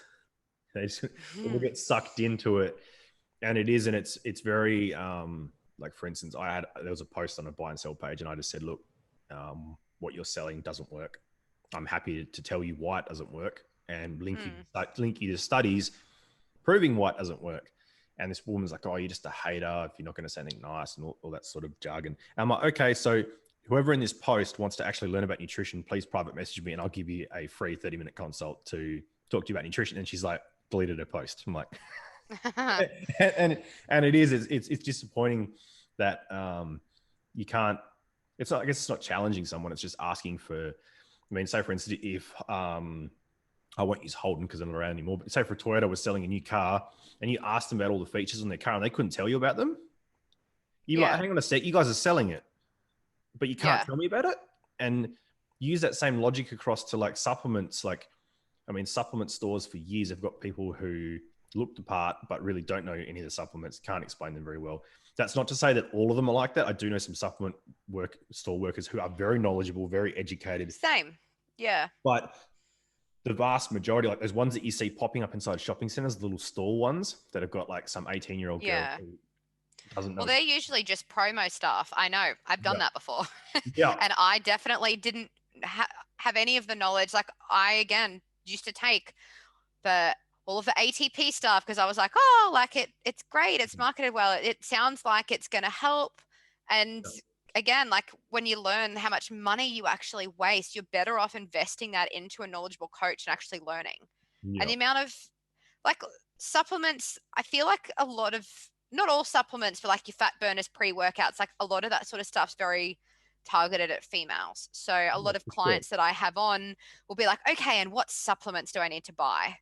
They just all get sucked into it, and it is, and it's very like, for instance, there was a post on a buy and sell page, and I just said, look, what you're selling doesn't work. I'm happy to tell you why it doesn't work, and link you to studies proving why it doesn't work. And this woman's like, oh, you're just a hater if you're not going to say anything nice, and all that sort of jargon. And I'm like, okay, so whoever in this post wants to actually learn about nutrition, please private message me and I'll give you a free 30-minute consult to talk to you about nutrition. And she's like, deleted her post. I'm like, and it is, it's disappointing that you can't, it's not, I guess it's not challenging someone. It's just asking for, I mean, say for instance, if I won't use Holden because I'm not around anymore, but say for Toyota was selling a new car and you asked them about all the features on their car and they couldn't tell you about them. You're like, hang on a sec, you guys are selling it, but you can't tell me about it. And use that same logic across to like supplements. Like, I mean, supplement stores for years have got people who look the part, but really don't know any of the supplements, can't explain them very well. That's not to say that all of them are like that. I do know some supplement store workers who are very knowledgeable, very educated.
Same. Yeah.
But the vast majority, like those ones that you see popping up inside shopping centers, the little stall ones that have got like some 18-year-old girl who doesn't know.
Well, they're usually just promo stuff. I know. I've done that before.
Yeah.
And I definitely didn't have any of the knowledge. Like, I, again, used to take all of the ATP stuff because I was like, oh, like it's great. It's marketed well. It sounds like it's going to help. And again, like when you learn how much money you actually waste, you're better off investing that into a knowledgeable coach and actually learning. And the amount of like supplements, I feel like a lot of, not all supplements, but like your fat burners, pre-workouts, like a lot of that sort of stuff's very targeted at females. So a lot of clients that I have on will be like, okay, and what supplements do I need to buy?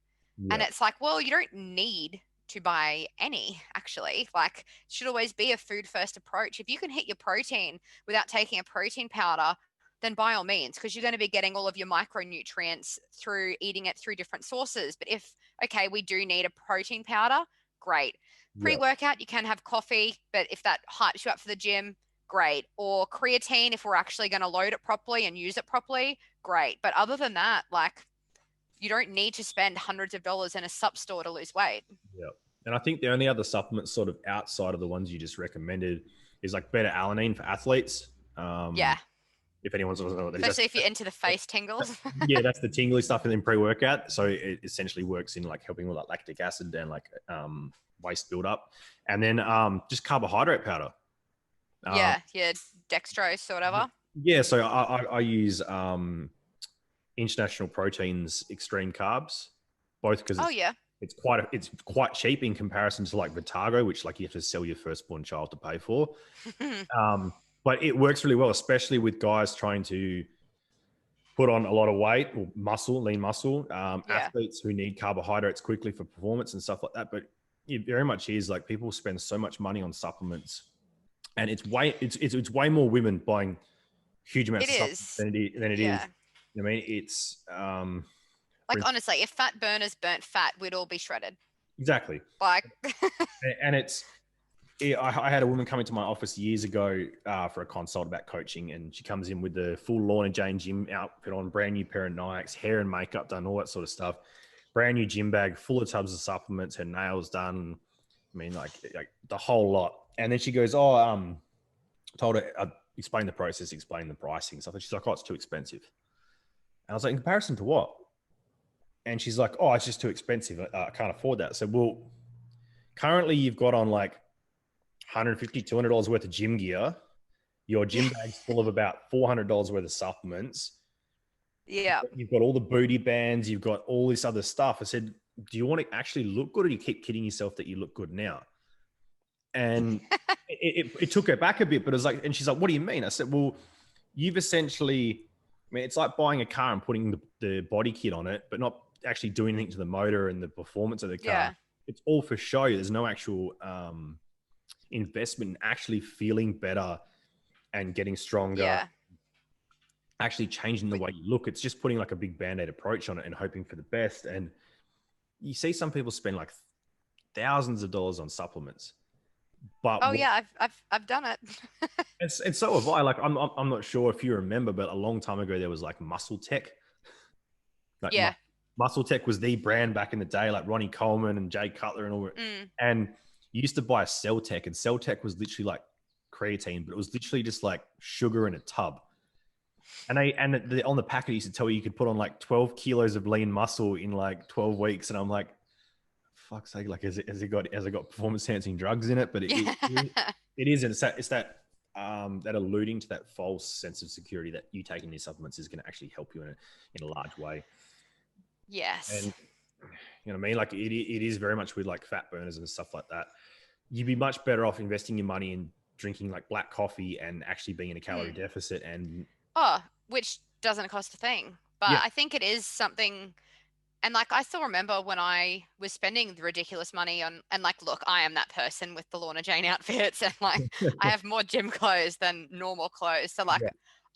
And it's like, well, you don't need to buy any, actually. Like, it should always be a food first approach. If you can hit your protein without taking a protein powder, then by all means, because you're going to be getting all of your micronutrients through eating it through different sources. But if, okay, we do need a protein powder, great. Pre-workout, you can have coffee, but if that hypes you up for the gym, great. Or creatine, if we're actually going to load it properly and use it properly, great. But other than that, like, you don't need to spend hundreds of dollars in a sup store to lose weight.
Yeah. And I think the only other supplements sort of outside of the ones you just recommended is like beta-alanine for athletes. If anyone's doesn't know what that is.
Especially if you're into the face tingles.
Yeah, that's the tingly stuff in pre-workout. So it essentially works in like helping with like lactic acid and like waste buildup. And then just carbohydrate powder.
Dextrose or whatever.
Yeah, so I use International Proteins Extreme Carbs, both because it's quite cheap in comparison to like Vitago, which like you have to sell your firstborn child to pay for. But it works really well, especially with guys trying to put on a lot of weight or muscle, lean muscle,
Yeah,
athletes who need carbohydrates quickly for performance and stuff like that. But it very much is like people spend so much money on supplements, and it's way more women buying huge amounts
it
of supplements
is.
than it is.
Yeah.
I mean, it's
Like, honestly, if fat burners burnt fat, we'd all be shredded.
exactly,
Like,
and I had a woman come into my office years ago for a consult about coaching, and she comes in with the full Lorna Jane gym outfit on, brand new pair of Nikes, hair and makeup done, all that sort of stuff, brand new gym bag full of tubs of supplements, her nails done. I mean, like the whole lot. And then she goes, "Oh, told her, explain the process, explain the pricing stuff." And she's like, "Oh, it's too expensive." And I was like, "In comparison to what?" And she's like, "Oh, it's just too expensive. I can't afford that." So, well, currently you've got on like $150, $200 worth of gym gear. Your
yeah,
gym bag's full of about $400 worth of supplements.
yeah,
You've got all the booty bands. You've got all this other stuff. I said, "Do you want to actually look good, or do you keep kidding yourself that you look good now?" And it took her back a bit, but it was like, and she's like, "What do you mean?" I said, "Well, you've essentially, I mean, it's like buying a car and putting the body kit on it, but not actually doing anything to the motor and the performance of the car.
yeah,
It's all for show. There's no actual investment in actually feeling better and getting stronger,
yeah.
actually changing the
But-
way you look. It's just putting like a big band-aid approach on it and hoping for the best." And you see some people spend like thousands of dollars on supplements, but
Oh yeah, I've done it.
and so have I. Like I'm not sure if you remember, but a long time ago there was like Muscle Tech. Like
Yeah.
Muscle Tech was the brand back in the day, like Ronnie Coleman and Jay Cutler and all.
Mm.
And you used to buy a Cell Tech, and Cell Tech was literally like creatine, but it was literally just like sugar in a tub. And on the packet used to tell you could put on like 12 kilos of lean muscle in like 12 weeks. And I'm like, fuck's sake, like has it got performance enhancing drugs in it? But
Yeah.
it isn't. That alluding to that false sense of security that you taking these supplements is going to actually help you in a large way.
Yes.
And you know what I mean? Like it is very much with like fat burners and stuff like that. You'd be much better off investing your money in drinking like black coffee and actually being in a calorie
Mm.
deficit. And
Oh, which doesn't cost a thing. But
yeah,
I think it is something. And like, I still remember when I was spending the ridiculous money on, and like, look, I am that person with the Lorna Jane outfits, and like, I have more gym clothes than normal clothes. So like,
yeah,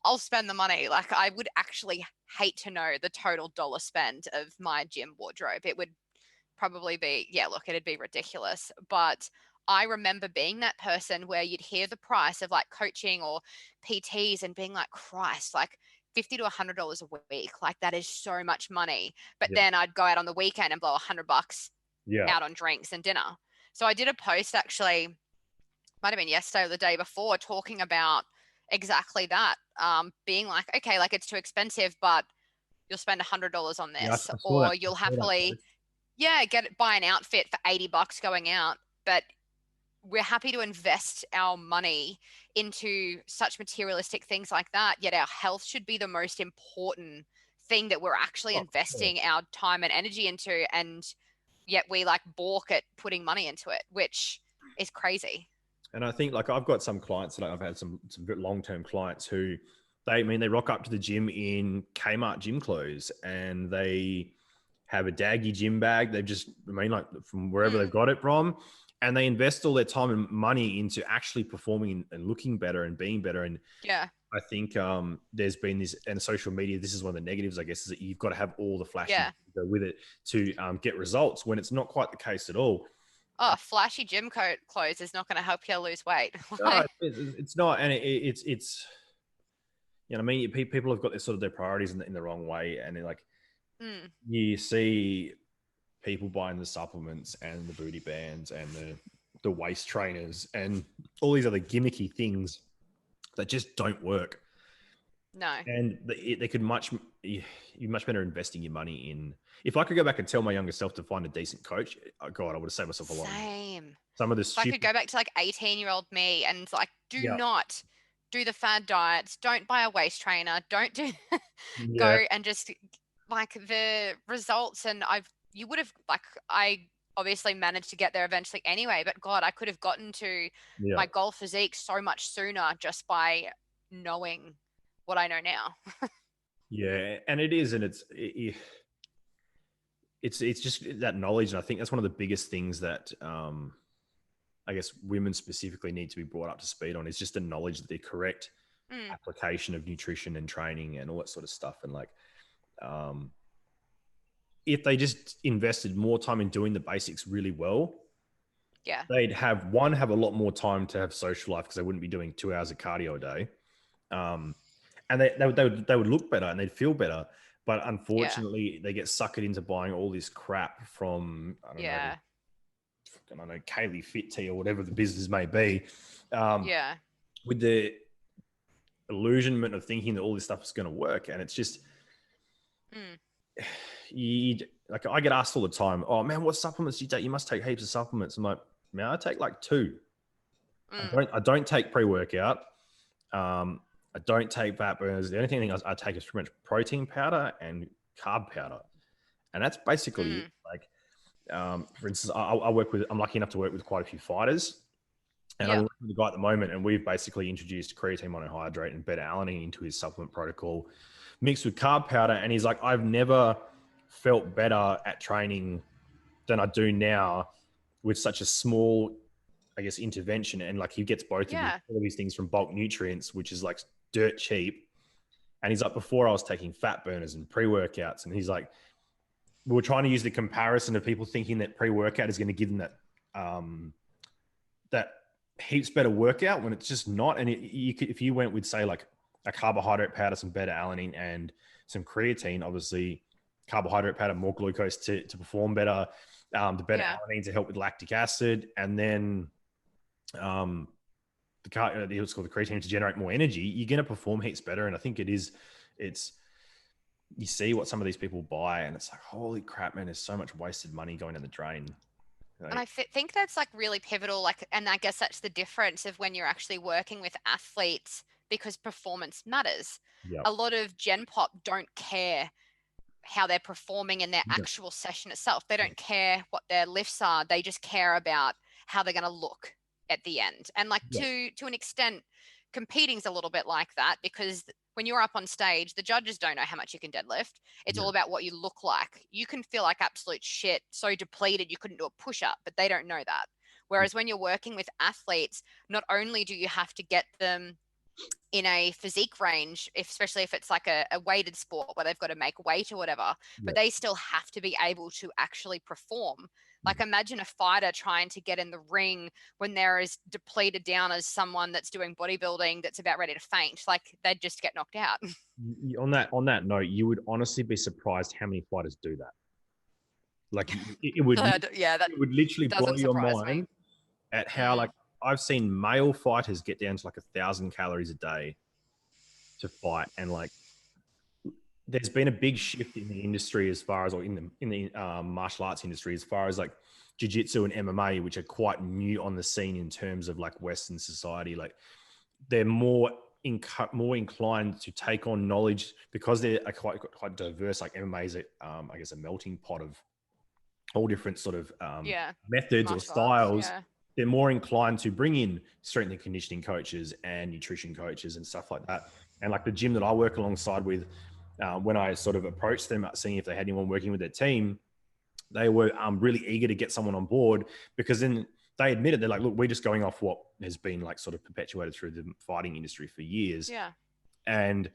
I'll spend the money. Like, I would actually hate to know the total dollar spend of my gym wardrobe. It would probably be, yeah, look, it'd be ridiculous. But I remember being that person where you'd hear the price of like coaching or PTs and being like, Christ, like $50 to $100 a week. Like that is so much money. But
yeah,
then I'd go out on the weekend and blow $100
yeah.
out on drinks and dinner. So I did a post actually, might have been yesterday or the day before, talking about exactly that. Being like, okay, like it's too expensive, but you'll spend $100 on
Yeah,
this,
I saw that.
or
I
you'll
saw that
happily,
post.
yeah, buy an outfit for $80 going out, but we're happy to invest our money into such materialistic things like that. Yet our health should be the most important thing that we're actually
Oh, for sure.
investing our time and energy into. And yet we like balk at putting money into it, which is crazy.
And I think like I've got some clients that I've had some long term clients who they rock up to the gym in Kmart gym clothes, and they have a daggy gym bag. They've just, I mean, like from wherever they've
Mm,
got it from, and they invest all their time and money into actually performing and looking better and being better. And
yeah.
I think there's been this, and social media, this is one of the negatives, I guess, is that you've got to have all the flashy
Yeah.
go with it to get results, when it's not quite the case at all.
Oh, flashy gym coat clothes is not going to help you lose weight.
No, it's not, and it's you know what I mean. People have got this sort of their priorities in the wrong way, and they're like,
Mm,
you see people buying the supplements and the booty bands and the waist trainers and all these other gimmicky things that just don't work.
no.
And they could you're much better investing your money in. If I could go back and tell my younger self to find a decent coach, oh God, I would have saved myself a lot of money.
Same.
Some of the
If I could
stupid,
go back to like 18-year-old me and like, do
yeah,
not do the fad diets, don't buy a waist trainer, don't do
yeah,
go and just like the results. And you would have like, I obviously managed to get there eventually anyway, but God, I could have gotten to
yeah.
my goal physique so much sooner just by knowing what I know now.
Yeah, and it is, and it's just that knowledge, and I think that's one of the biggest things that I guess women specifically need to be brought up to speed on is just the knowledge that the correct
Mm,
application of nutrition and training and all that sort of stuff, and like um, if they just invested more time in doing the basics really well,
yeah,
they'd have a lot more time to have social life because they wouldn't be doing 2 hours of cardio a day. Um, and they would look better and they'd feel better. But
yeah,
unfortunately, they get suckered into buying all this crap from,
yeah,
I don't know, Kaylee Fit Tea or whatever the business may be, um,
yeah.
with the illusionment of thinking that all this stuff is going to work. And it's just,
Mm,
you like, I get asked all the time, oh man, what supplements do you take? You must take heaps of supplements. I'm like, man, I take like two.
mm,
I don't take pre-workout. I don't take fat burners. The only thing I take is pretty much protein powder and carb powder, and that's basically it.
mm.
Like, for instance, I'm lucky enough to work with quite a few fighters, and I'm
Yeah,
working with a guy at the moment, and we've basically introduced creatine monohydrate and beta-alanine into his supplement protocol, mixed with carb powder, and he's like, I've never felt better at training than I do now with such a small, I guess, intervention. And like he gets
yeah,
all of these things from bulk nutrients, which is like dirt cheap. And he's like, before I was taking fat burners and pre-workouts, and he's like, we were trying to use the comparison of people thinking that pre-workout is going to give them that heaps better workout when it's just not. And you could, if you went with say like a carbohydrate powder, some beta alanine, and some creatine, obviously carbohydrate powder, more glucose to perform better, the beta
yeah.
alanine to help with lactic acid, and then um, it's called the creatine to generate more energy. You're going to perform heaps better. And I think it's you see what some of these people buy, and it's like, holy crap, man! There's so much wasted money going in the drain.
And I
Like,
think that's like really pivotal. Like, and I guess that's the difference of when you're actually working with athletes because performance matters.
yeah,
A lot of Gen Pop don't care how they're performing in their
yeah,
actual session itself. They don't care what their lifts are. They just care about how they're going to look at the end. And like
yeah,
to an extent, competing's a little bit like that because when you're up on stage, the judges don't know how much you can deadlift. It's
yeah.
all about what you look like. You can feel like absolute shit, so depleted you couldn't do a push up, but they don't know that. Whereas when you're working with athletes, not only do you have to get them in a physique range, especially if it's like a weighted sport where they've got to make weight or whatever,
Yeah.
but they still have to be able to actually perform. Like imagine a fighter trying to get in the ring when they're as depleted down as someone that's doing bodybuilding that's about ready to faint. Like they'd just get knocked out.
On that note, you would honestly be surprised how many fighters do that. Like it would
Yeah, that
it would literally blow
doesn't
your
surprise me.
mind at how like
Mm,
I've seen male fighters get down to like 1,000 calories a day to fight, and like there's been a big shift in the industry as far as, or in the martial arts industry as far as like jiu-jitsu and MMA, which are quite new on the scene in terms of like Western society. Like they're more inclined to take on knowledge because they're quite diverse. Like MMA is, I guess, a melting pot of all different sort of
yeah,
methods or
martial arts.
styles.
Yeah,
They're more inclined to bring in strength and conditioning coaches and nutrition coaches and stuff like that. And like the gym that I work alongside with, when I sort of approached them, seeing if they had anyone working with their team, they were really eager to get someone on board because then they admitted, they're like, look, we're just going off what has been like sort of perpetuated through the fighting industry for years.
yeah,
And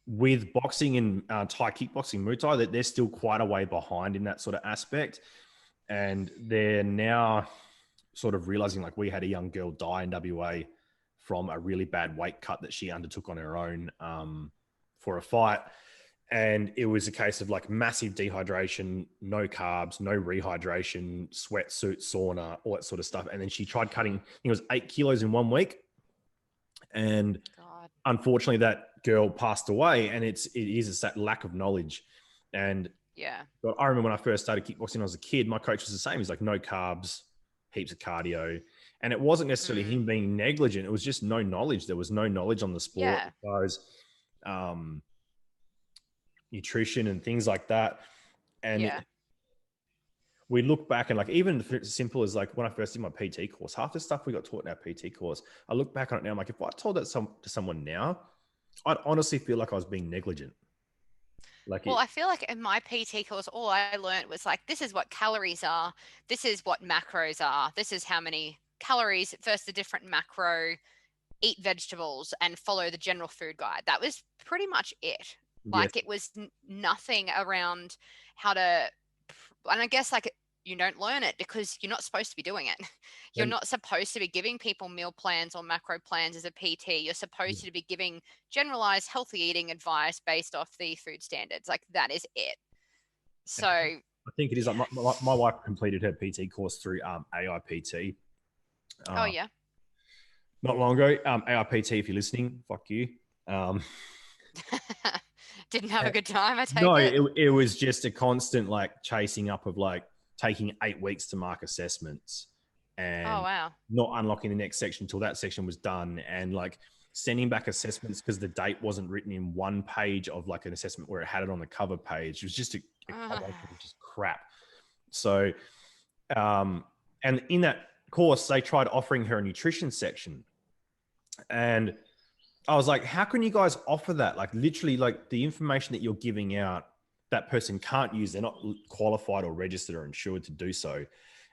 with boxing and Thai kickboxing, Muay Thai, that they're still quite a way behind in that sort of aspect. And they're now sort of realizing, like, we had a young girl die in WA from a really bad weight cut that she undertook on her own for a fight. And it was a case of like massive dehydration, no carbs, no rehydration, sweatsuit, sauna, all that sort of stuff. And then she tried cutting, I think it was 8 kilos in 1 week. And
God,
unfortunately, that girl passed away. And it is that lack of knowledge. And
yeah,
but I remember when I first started kickboxing when I was a kid, my coach was the same. He's like, no carbs, heaps of cardio. And it wasn't necessarily
mm,
him being negligent. It was just no knowledge. There was no knowledge on the sport
yeah,
as far as nutrition and things like that. And
yeah,
we look back and like, even as simple as like when I first did my PT course, half the stuff we got taught in our PT course, I look back on it now, I'm like, if I told that to someone now, I'd honestly feel like I was being negligent. Like
Well,
it,
I feel like in my PT course, all I learned was like, this is what calories are, this is what macros are, this is how many calories versus the different macro, eat vegetables and follow the general food guide. That was pretty much it.
yes,
Like it was nothing around how to, and I guess like you don't learn it because you're not supposed to be doing it. You're
and
not supposed to be giving people meal plans or macro plans as a PT. You're
yeah,
supposed to be giving generalized healthy eating advice based off the food standards. Like that is it.
and
So,
I think it is
yeah.
like my wife completed her PT course through AIPT
Oh,
uh,
yeah.
not long ago. AIPT, if you're listening, fuck you. Um,
Didn't have a good time, I
no,
take it.
it was just a constant like chasing up of like taking 8 weeks to mark assessments
Oh,
and
wow.
not unlocking the next section until that section was done, and like sending back assessments because the date wasn't written in one page of like an assessment where it had it on the cover page. It was just a combination of just crap. So, um, and in that course, they tried offering her a nutrition section, and I was like, how can you guys offer that? Like literally like the information that you're giving out, that person can't use. They're not qualified or registered or insured to do so.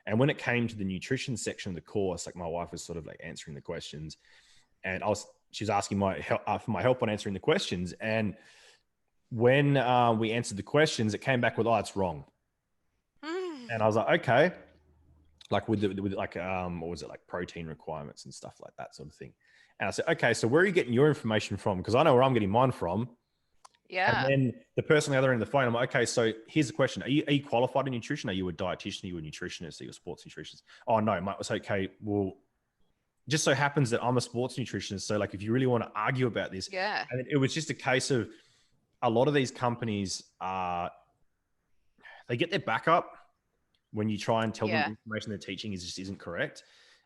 And when it came to the nutrition section of the course, like my wife was sort of like answering the questions, and she was asking my help for my help on answering the questions. And when we answered the questions, it came back with, oh, it's wrong. And I was like, okay, like with like what was it, like protein requirements and stuff like that sort of thing. And I said, okay, so where are you getting your information from? Because I know where I'm getting mine from. And
Yeah.
then the person on the other end of the phone, I'm like, okay, so here's the question. Are you qualified in nutrition? Are you a dietitian? Are you a nutritionist? Are you a sports nutritionist? Oh, no, mate. Was okay. Well, just so happens that I'm a sports nutritionist. So, like, if you really want to argue about this,
Yeah.
and it was just a case of a lot of these companies, they get their back up when you try and tell them the
Yeah.
information they're teaching is just isn't correct.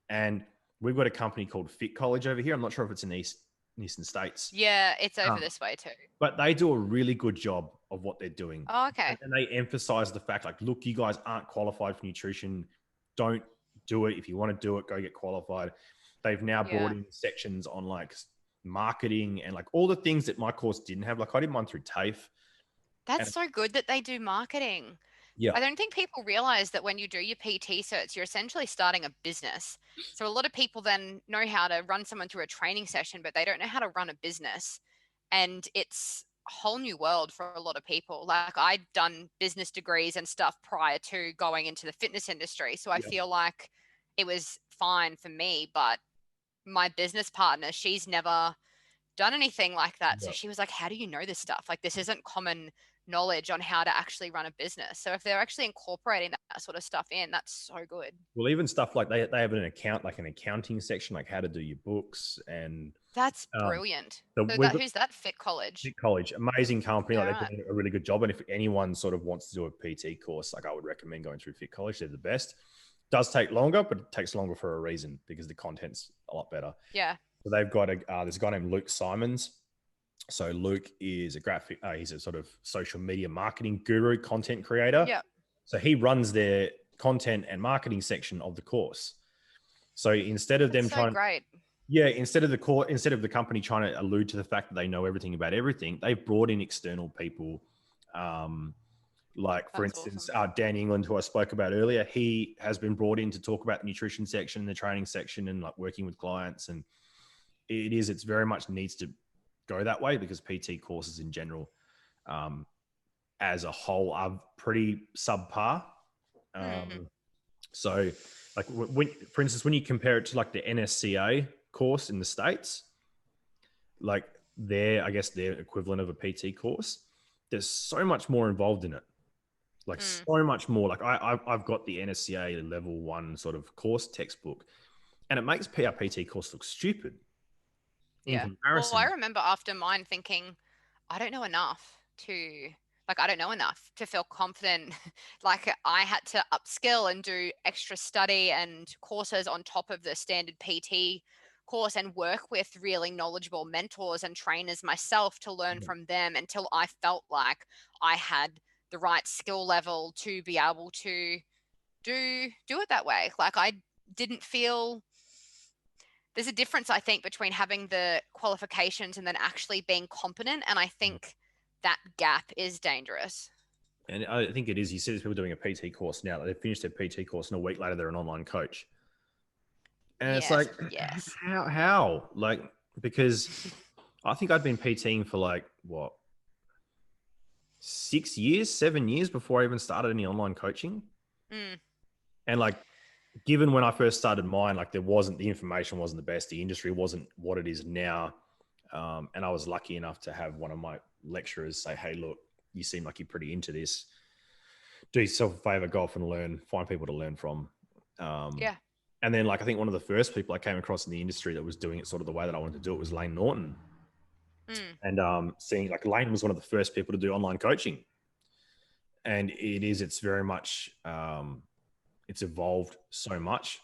And we've got a company called Fit College over here. I'm not sure if it's in Eastern States,
Yeah. It's over
um,
this way too.
but they do a really good job of what they're doing.
Oh,
And,
okay.
and they emphasize the fact, like, look, you guys aren't qualified for nutrition. Don't do it. If you want to do it, go get qualified. They've now brought
Yeah.
in sections on like marketing and like all the things that my course didn't have. Like I did mine through TAFE.
That's
And
so good that they do marketing.
yeah,
I don't think people realize that when you do your PT certs, you're essentially starting a business. So a lot of people then know how to run someone through a training session, but they don't know how to run a business. And it's a whole new world for a lot of people. Like I'd done business degrees and stuff prior to going into the fitness industry. So I
yeah,
feel like it was fine for me, but my business partner, she's never done anything like that. So
yeah.
she was like, how do you know this stuff? Like, this isn't common knowledge on how to actually run a business. So if they're actually incorporating that sort of stuff in, that's so good.
Well, even stuff like they have an account, like an accounting section, like how to do your books. And
That's
um,
brilliant.
so
So
we've
that
got
who's that? Fit College.
Fit College, amazing company.
Yeah,
Like they're
right.
doing a really good job. And if anyone sort of wants to do a PT course, like I would recommend going through Fit College. They're the best. Does take longer, but it takes longer for a reason because the content's a lot better.
Yeah.
So they've got there's a guy named Luke Simons. So Luke is a graphic, he's a sort of social media marketing guru, content creator.
Yeah.
So he runs their content and marketing section of the course. So instead of
That's
them
so
trying,
great.
yeah, instead of the company trying to allude to the fact that they know everything about everything, they've brought in external people. Um, like for
That's
instance,
awesome.
Dan England, who I spoke about earlier, he has been brought in to talk about the nutrition section, the training section, and like working with clients. And it's very much needs to go that way because PT courses in general, um, as a whole, are pretty subpar.
Hmm.
So, like when, for instance, when you compare it to like the NSCA course in the States, like I guess their equivalent of a PT course, there's so much more involved in it. Like
Mm.
so much more. Like I've got the NSCA level 1 sort of course textbook, and it makes our PT course look stupid in
Yeah. Well, I
comparison.
remember after mine thinking, I don't know enough to I don't know enough to feel confident. Like I had to upskill and do extra study and courses on top of the standard PT course and work with really knowledgeable mentors and trainers myself to learn
Yeah.
from them until I felt like I had the right skill level to be able to do it that way. Like I didn't feel there's a difference, I think, between having the qualifications and then actually being competent. And I think that gap is dangerous.
And I think it is. You see there's people doing a PT course now. They finished their PT course and a week later they're an online coach. And it's
Yes,
like,
yes.
how? Like, because I think I'd been PTing for like, what, 6 years, 7 years before I even started any online coaching.
Mm.
And like, given when I first started mine, like the information wasn't the best. The industry wasn't what it is now. And I was lucky enough to have one of my lecturers say, hey, look, you seem like you're pretty into this. Do yourself a favor, go off and learn, find people to learn from.
Yeah.
And then like, I think one of the first people I came across in the industry that was doing it sort of the way that I wanted to do it was Lane Norton.
Mm.
And seeing like Lane was one of the first people to do online coaching. And it's very much, it's evolved so much,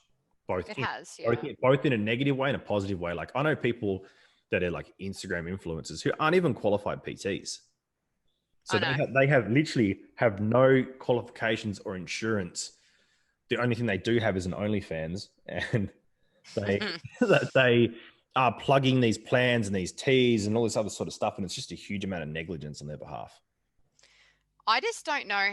It has, yeah.
both in a negative way and a positive way. Like I know people that are like Instagram influencers who aren't even qualified PTs. So
I know.
they have literally have no qualifications or insurance. The only thing they do have is an OnlyFans, and they that they are plugging these plans and these teas and all this other sort of stuff, and it's just a huge amount of negligence on their behalf.
I just don't know.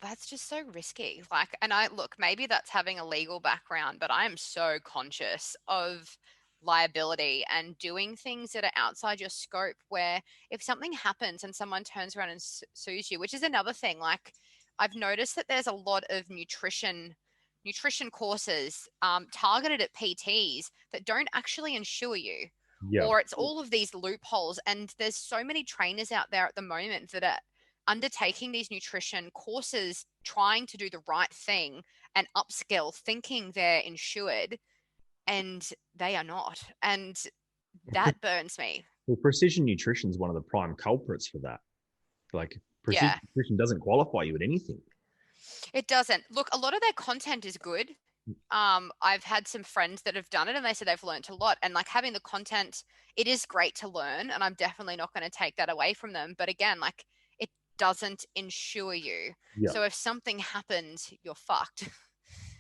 That's just so risky. Like, and I look, maybe that's having a legal background, but I am so conscious of liability and doing things that are outside your scope. Where if something happens and someone turns around and sues you, which is another thing, like I've noticed that there's a lot of nutrition courses targeted at PTs that don't actually insure you.
Yeah.
Or it's all of these loopholes. And there's so many trainers out there at the moment that are undertaking these nutrition courses, trying to do the right thing and upskill, thinking they're insured, and they are not. And that burns me.
Well, precision nutrition is one of the prime culprits for that. Like precision
Yeah,
nutrition doesn't qualify you at anything.
it doesn't. Look, a lot of their content is good. I've had some friends that have done it and they said they've learned a lot. And like having the content, it is great to learn. And I'm definitely not going to take that away from them. But again, like it doesn't insure you.
Yeah.
So if something happens, you're fucked.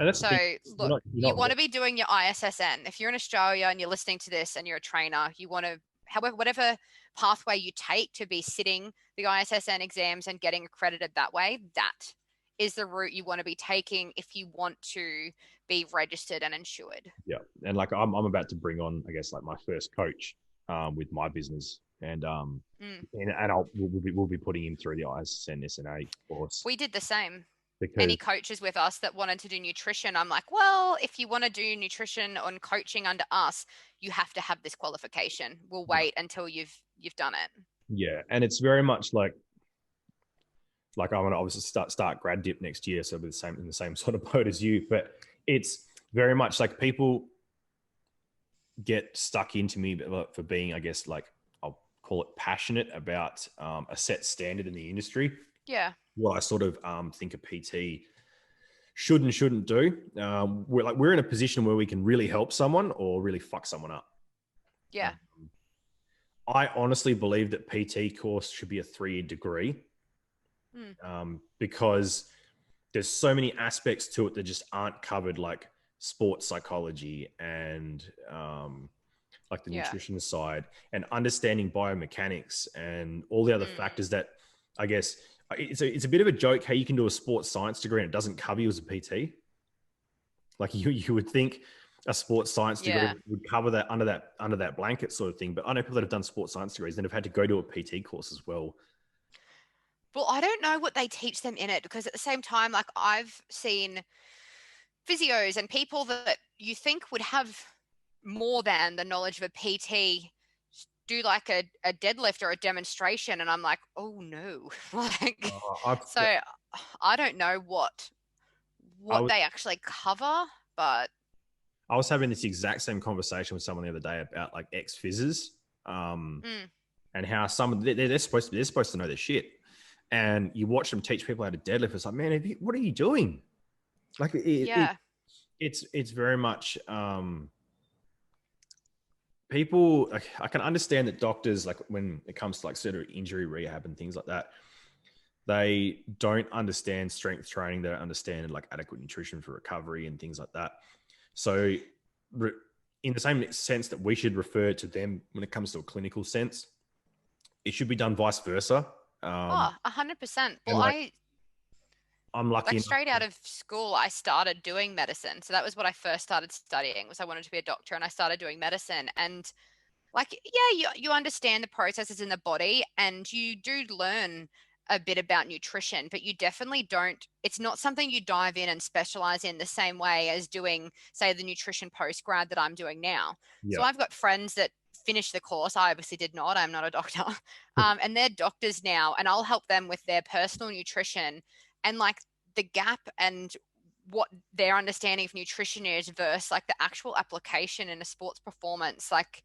And that's the
So
thing.
look,
You're
you
not
want to be doing your ISSN. If you're in Australia and you're listening to this and you're a trainer, you want to, however, whatever pathway you take to be sitting the ISSN exams and getting accredited that way, that is the route you want to be taking if you want to be registered and insured.
Yeah. And like I'm about to bring on, I guess, like my first coach with my business. And we'll be putting him through the ISN SNA course.
We did the same.
Because
Any coaches with us that wanted to do nutrition, I'm like, well, if you want to do nutrition on coaching under us, you have to have this qualification. We'll wait until you've done it.
Yeah. And it's very much like I'm going to obviously start grad dip next year. So in the same sort of boat as you, but it's very much like people get stuck into me for being, I guess, like I'll call it passionate about a set standard in the industry.
Yeah.
What I sort of think a PT should and shouldn't do. We're in a position where we can really help someone or really fuck someone up.
Yeah.
I honestly believe that PT course should be a 3-year degree because there's so many aspects to it that just aren't covered, like sports psychology and like the nutrition side and understanding biomechanics and all the other factors that I guess it's a bit of a joke how you can do a sports science degree and it doesn't cover you as a PT. Like you would think a sports science degree would cover that under that blanket sort of thing. But I know people that have done sports science degrees and have had to go to a PT course as well.
Well, I don't know what they teach them in it because at the same time, like I've seen physios and people that you think would have more than the knowledge of a PT do like a deadlift or a demonstration. And I'm like, oh no. Like, so I don't know what they actually cover, but.
I was having this exact same conversation with someone the other day about like ex-physics and how they're supposed to know their shit. And you watch them teach people how to deadlift. It's like, man, what are you doing? Like, it's very much people. Like, I can understand that doctors, like when it comes to like sort of injury rehab and things like that, they don't understand strength training. They don't understand like adequate nutrition for recovery and things like that. So in the same sense that we should refer to them when it comes to a clinical sense, it should be done vice versa.
Oh, 100%.
And
Well,
like, I'm lucky
like
enough.
straight out of school, I started doing medicine. So that was what I first started studying, was I wanted to be a doctor, and I started doing medicine. And like, yeah, you understand the processes in the body, and you do learn a bit about nutrition, but you definitely don't, it's not something you dive in and specialize in the same way as doing, say, the nutrition post grad that I'm doing now. So
Yeah.
I've got friends that finished the course. I obviously did not. I'm not a doctor. And they're doctors now, and I'll help them with their personal nutrition, and like the gap and what their understanding of nutrition is versus like the actual application in a sports performance. Like,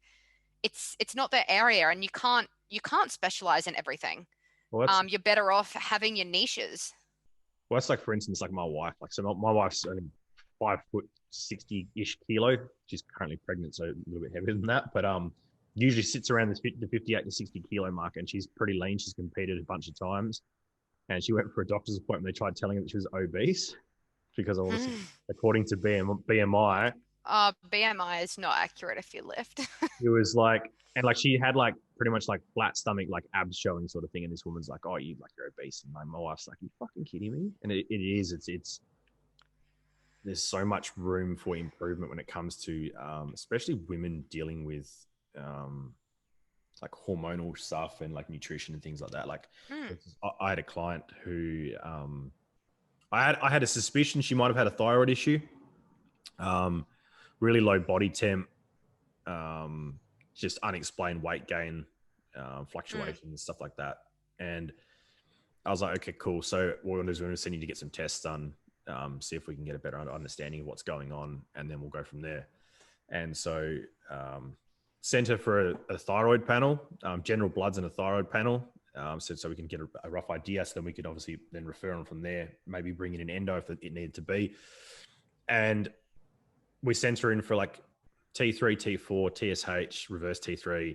it's not their area, and you can't specialize in everything.
Well, that's
You're better off having your niches.
well, that's like, for instance, like my wife. Like, so my wife's only 5 foot 60-ish kilo. She's currently pregnant, so a little bit heavier than that. But usually sits around the 58 to 60 kilo mark, and she's pretty lean. She's competed a bunch of times, and she went for a doctor's appointment. They tried telling her that she was obese because obviously, according to BMI,
BMI is not accurate if you lift.
it was like, and like she had like pretty much like flat stomach, like abs showing sort of thing. And this woman's like, "Oh, you're obese." And my wife's like, "You fucking kidding me?" And it is. It's there's so much room for improvement when it comes to, especially women dealing with like hormonal stuff and like nutrition and things like that. Like, I had a client who I had a suspicion she might have had a thyroid issue. Really low body temp, just unexplained weight gain, fluctuations and stuff like that. And I was like, okay, cool. So what we're going to send you to get some tests done, see if we can get a better understanding of what's going on, and then we'll go from there. And so sent her for a thyroid panel, general bloods and a thyroid panel, so we can get a rough idea. So then we could obviously then refer on from there, maybe bring in an endo if it needed to be. And we sent her in for like T3, T4, TSH, reverse T3.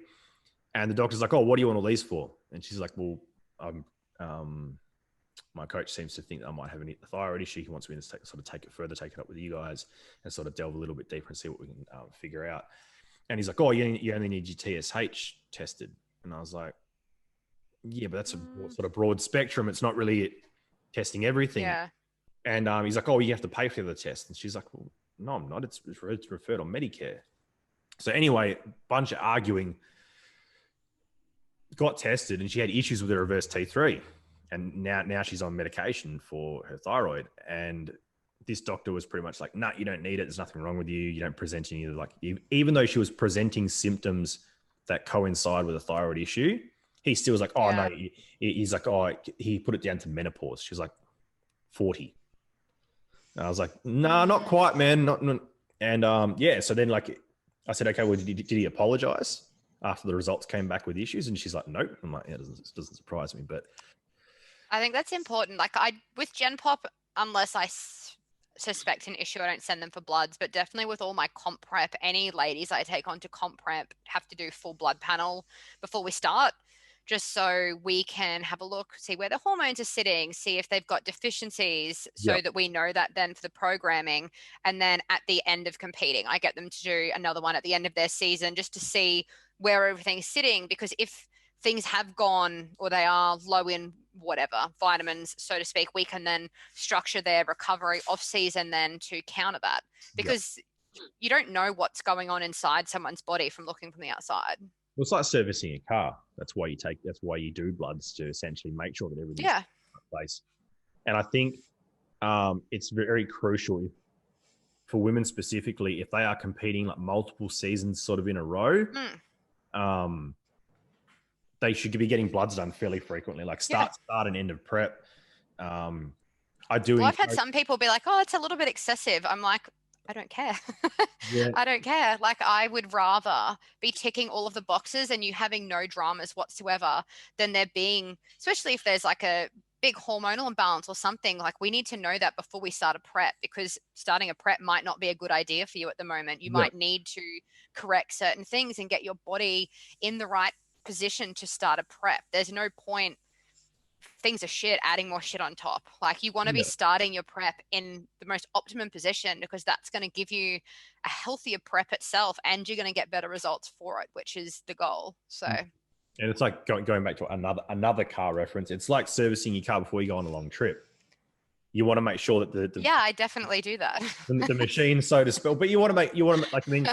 And the doctor's like, "Oh, what do you want all these for?" And she's like, "Well, my coach seems to think that I might have a thyroid issue. He wants me to sort of take it further, take it up with you guys, and sort of delve a little bit deeper and see what we can figure out." And he's like, "Oh, you only need your TSH tested." And I was like, "Yeah, but that's a sort of broad spectrum. It's not really testing everything."
Yeah.
And he's like, "Oh, you have to pay for the test." And she's like, "Well, no, I'm not. It's referred on Medicare." So anyway, bunch of arguing. Got tested, and she had issues with her reverse T3, and now she's on medication for her thyroid. And this doctor was pretty much like, "Nah, you don't need it. There's nothing wrong with you. You don't present any of like," even though she was presenting symptoms that coincide with a thyroid issue, he still was like, "Oh no." He's like, "Oh," he put it down to menopause. She was like 40. And I was like, "Nah, not quite, man. Not." And yeah. So then, like, I said, "Okay, well, did he apologize after the results came back with issues?" And she's like, "Nope." I'm like, "Yeah, it doesn't surprise me." But
I think that's important. Like, with Gen Pop, unless I suspect an issue, I don't send them for bloods. But definitely with all my comp prep, any ladies I take on to comp prep have to do full blood panel before we start, just so we can have a look, see where the hormones are sitting, see if they've got deficiencies, so that we know that then for the programming. And then at the end of competing, I get them to do another one at the end of their season, just to see where everything's sitting. Because if things have gone, or they are low in whatever vitamins, so to speak, we can then structure their recovery off season then to counter that. Because you don't know what's going on inside someone's body from looking from the outside.
well, it's like servicing a car. That's why you do bloods, to essentially make sure that everything's in the right place. And I think it's very crucial for women specifically, if they are competing like multiple seasons sort of in a row, they should be getting bloods done fairly frequently, like start and end of prep.
I've had some people be like, "Oh, it's a little bit excessive." I'm like, I don't care. I don't care. Like, I would rather be ticking all of the boxes and you having no dramas whatsoever than there being, especially if there's like a big hormonal imbalance or something. Like, we need to know that before we start a prep, because starting a prep might not be a good idea for you at the moment. You might need to correct certain things and get your body in the right position to start a prep. There's no point things are shit, adding more shit on top. Like you want to be starting your prep in the most optimum position, because that's going to give you a healthier prep itself, and you're going to get better results for it, which is the goal. So,
and it's like going back to another car reference. It's like servicing your car before you go on a long trip. You want to make sure that
yeah, I definitely do that.
the machine, so to speak. But you want to make like, I mean,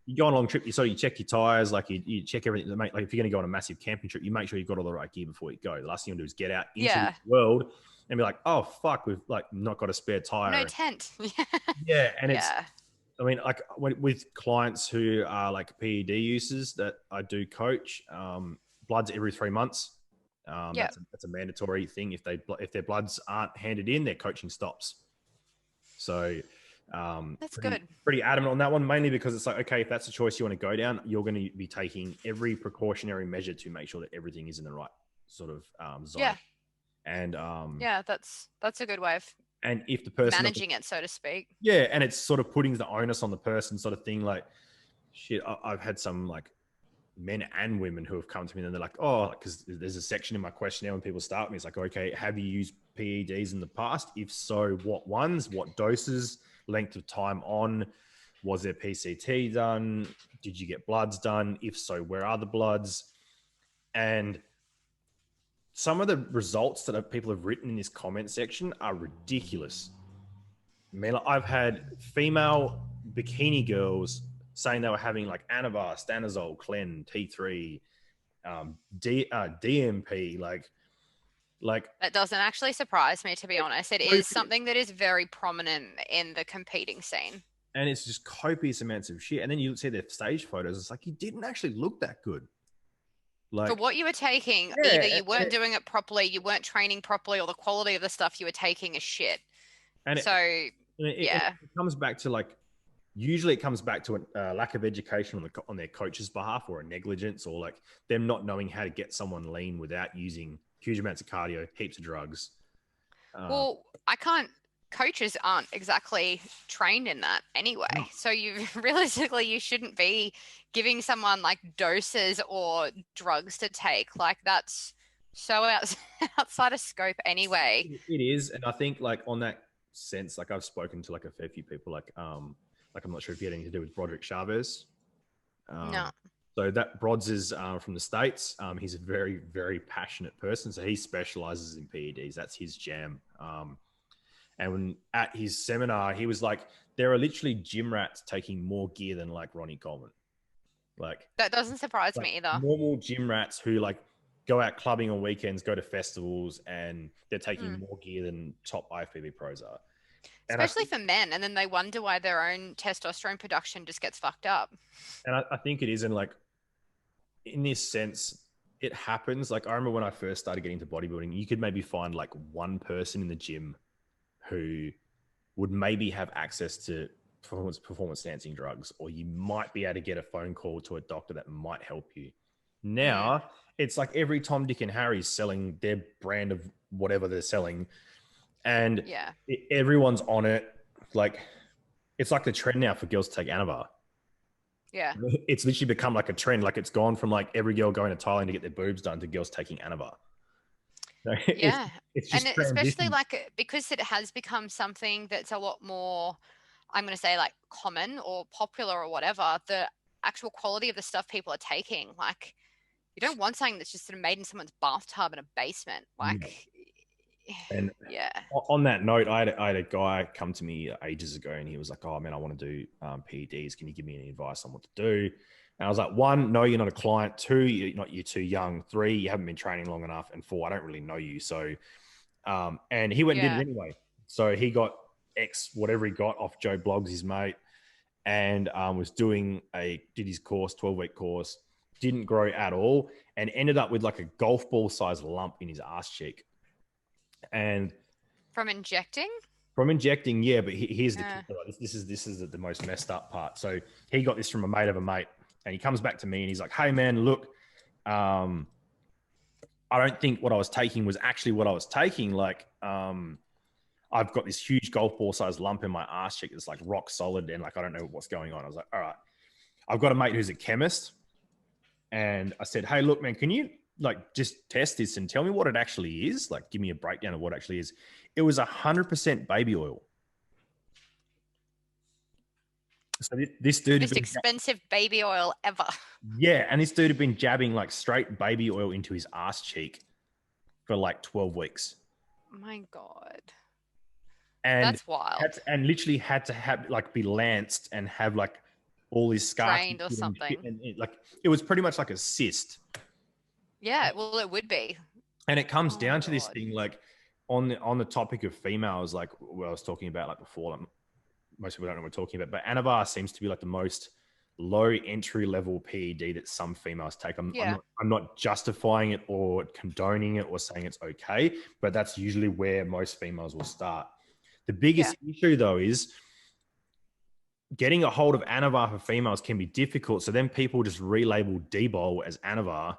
you go on a long trip, you check your tires, like you check everything. Like if you're going to go on a massive camping trip, you make sure you've got all the right gear before you go. The last thing you want to do is get out into the world and be like, oh fuck, we've like not got a spare tire.
No tent.
Yeah, and it's, I mean, like with clients who are like PED users that I do coach, bloods every 3 months. That's a mandatory thing. If their bloods aren't handed in, their coaching stops. So
that's good.
Pretty adamant on that one, mainly because it's like, okay, if that's the choice you want to go down, you're going to be taking every precautionary measure to make sure that everything is in the right sort of zone.
Yeah.
And
that's a good way of
if the person
managing it, so to speak.
Yeah, and it's sort of putting the onus on the person, sort of thing. Like, shit, I've had some like men and women who have come to me and they're like, oh, because there's a section in my questionnaire when people start me, it's like, okay, have you used PEDs in the past? If so, what ones, what doses, length of time on, was there PCT done? Did you get bloods done? If so, where are the bloods? And some of the results that people have written in this comment section are ridiculous. Man, I've had female bikini girls saying they were having like Anavar, Stanozol, Clen, T3, DMP, like
that doesn't actually surprise me, to be honest. It is something that is very prominent in the competing scene.
And it's just copious amounts of shit. And then you see their stage photos. It's like, you didn't actually look that good.
Like, for what you were taking, either you weren't doing it properly, you weren't training properly, or the quality of the stuff you were taking is shit. And it
comes back to like, usually it comes back to a lack of education on their coach's behalf, or a negligence, or like them not knowing how to get someone lean without using huge amounts of cardio, heaps of drugs.
Well, coaches aren't exactly trained in that anyway. No. So realistically, you shouldn't be giving someone like doses or drugs to take. Like, that's so outside of scope anyway.
It is. And I think like on that sense, like I've spoken to like a fair few people, like I'm not sure if you had anything to do with Broderick Chavez.
No.
So that Brods is from the States. He's a very, very passionate person. So he specializes in PEDs. That's his jam. And when at his seminar, he was like, there are literally gym rats taking more gear than like Ronnie Coleman. Like,
that doesn't surprise me either.
Normal gym rats who like go out clubbing on weekends, go to festivals, and they're taking more gear than top IFBB pros are.
Especially for men. And then they wonder why their own testosterone production just gets fucked up.
And I think it is. And like, in this sense, it happens. Like, I remember when I first started getting into bodybuilding, you could maybe find like one person in the gym who would maybe have access to performance enhancing drugs, or you might be able to get a phone call to a doctor that might help you. Now it's like every Tom, Dick and Harry's selling their brand of whatever they're selling, and everyone's on it. Like, it's like the trend now for girls to take Anavar.
Yeah.
It's literally become like a trend. Like, it's gone from like every girl going to Thailand to get their boobs done to girls taking Anavar.
Yeah.
It's just
and especially like, because it has become something that's a lot more, I'm going to say like common or popular or whatever, the actual quality of the stuff people are taking, like, you don't want something that's just sort of made in someone's bathtub in a basement. Like,
and on that note, I had a guy come to me ages ago, and he was like, oh man, I want to do PEDs. Can you give me any advice on what to do? And I was like, 1, no, you're not a client. 2, you're too young. 3, you haven't been training long enough. And 4, I don't really know you. So, and he went and did it anyway. So he got X, whatever he got off Joe Bloggs, his mate, and was did his course, 12-week course, didn't grow at all, and ended up with like a golf ball sized lump in his ass cheek. And
from injecting?
From injecting, yeah. But here's the kicker. This is the most messed up part. So he got this from a mate of a mate. And he comes back to me and he's like, hey, man, look, I don't think what I was taking was actually what I was taking. Like, I've got this huge golf ball sized lump in my ass cheek that's like rock solid, and like, I don't know what's going on. I was like, all right, I've got a mate who's a chemist. And I said, hey, look, man, can you like just test this and tell me what it actually is. Like, give me a breakdown of what it actually is. It was 100% baby oil. So this dude had
Most
been,
expensive baby oil ever.
yeah, and this dude had been jabbing like straight baby oil into his ass cheek for like 12 weeks.
My God.
And
That's wild.
and literally had to have like be lanced and have like all his scar
Drained or
tissue and shit,
something.
and like it was pretty much like a cyst.
Yeah, well, it would be.
And it comes
Oh my
down to this
God.
thing, like on the topic of females, like what I was talking about like before. Like, most people don't know what we're talking about, but Anavar seems to be like the most low entry level PED that some females take.
Yeah.
I'm not justifying it or condoning it or saying it's okay, but that's usually where most females will start. The
Yeah.
biggest issue though is getting a hold of Anavar for females can be difficult. So then people just relabel D-bol as Anavar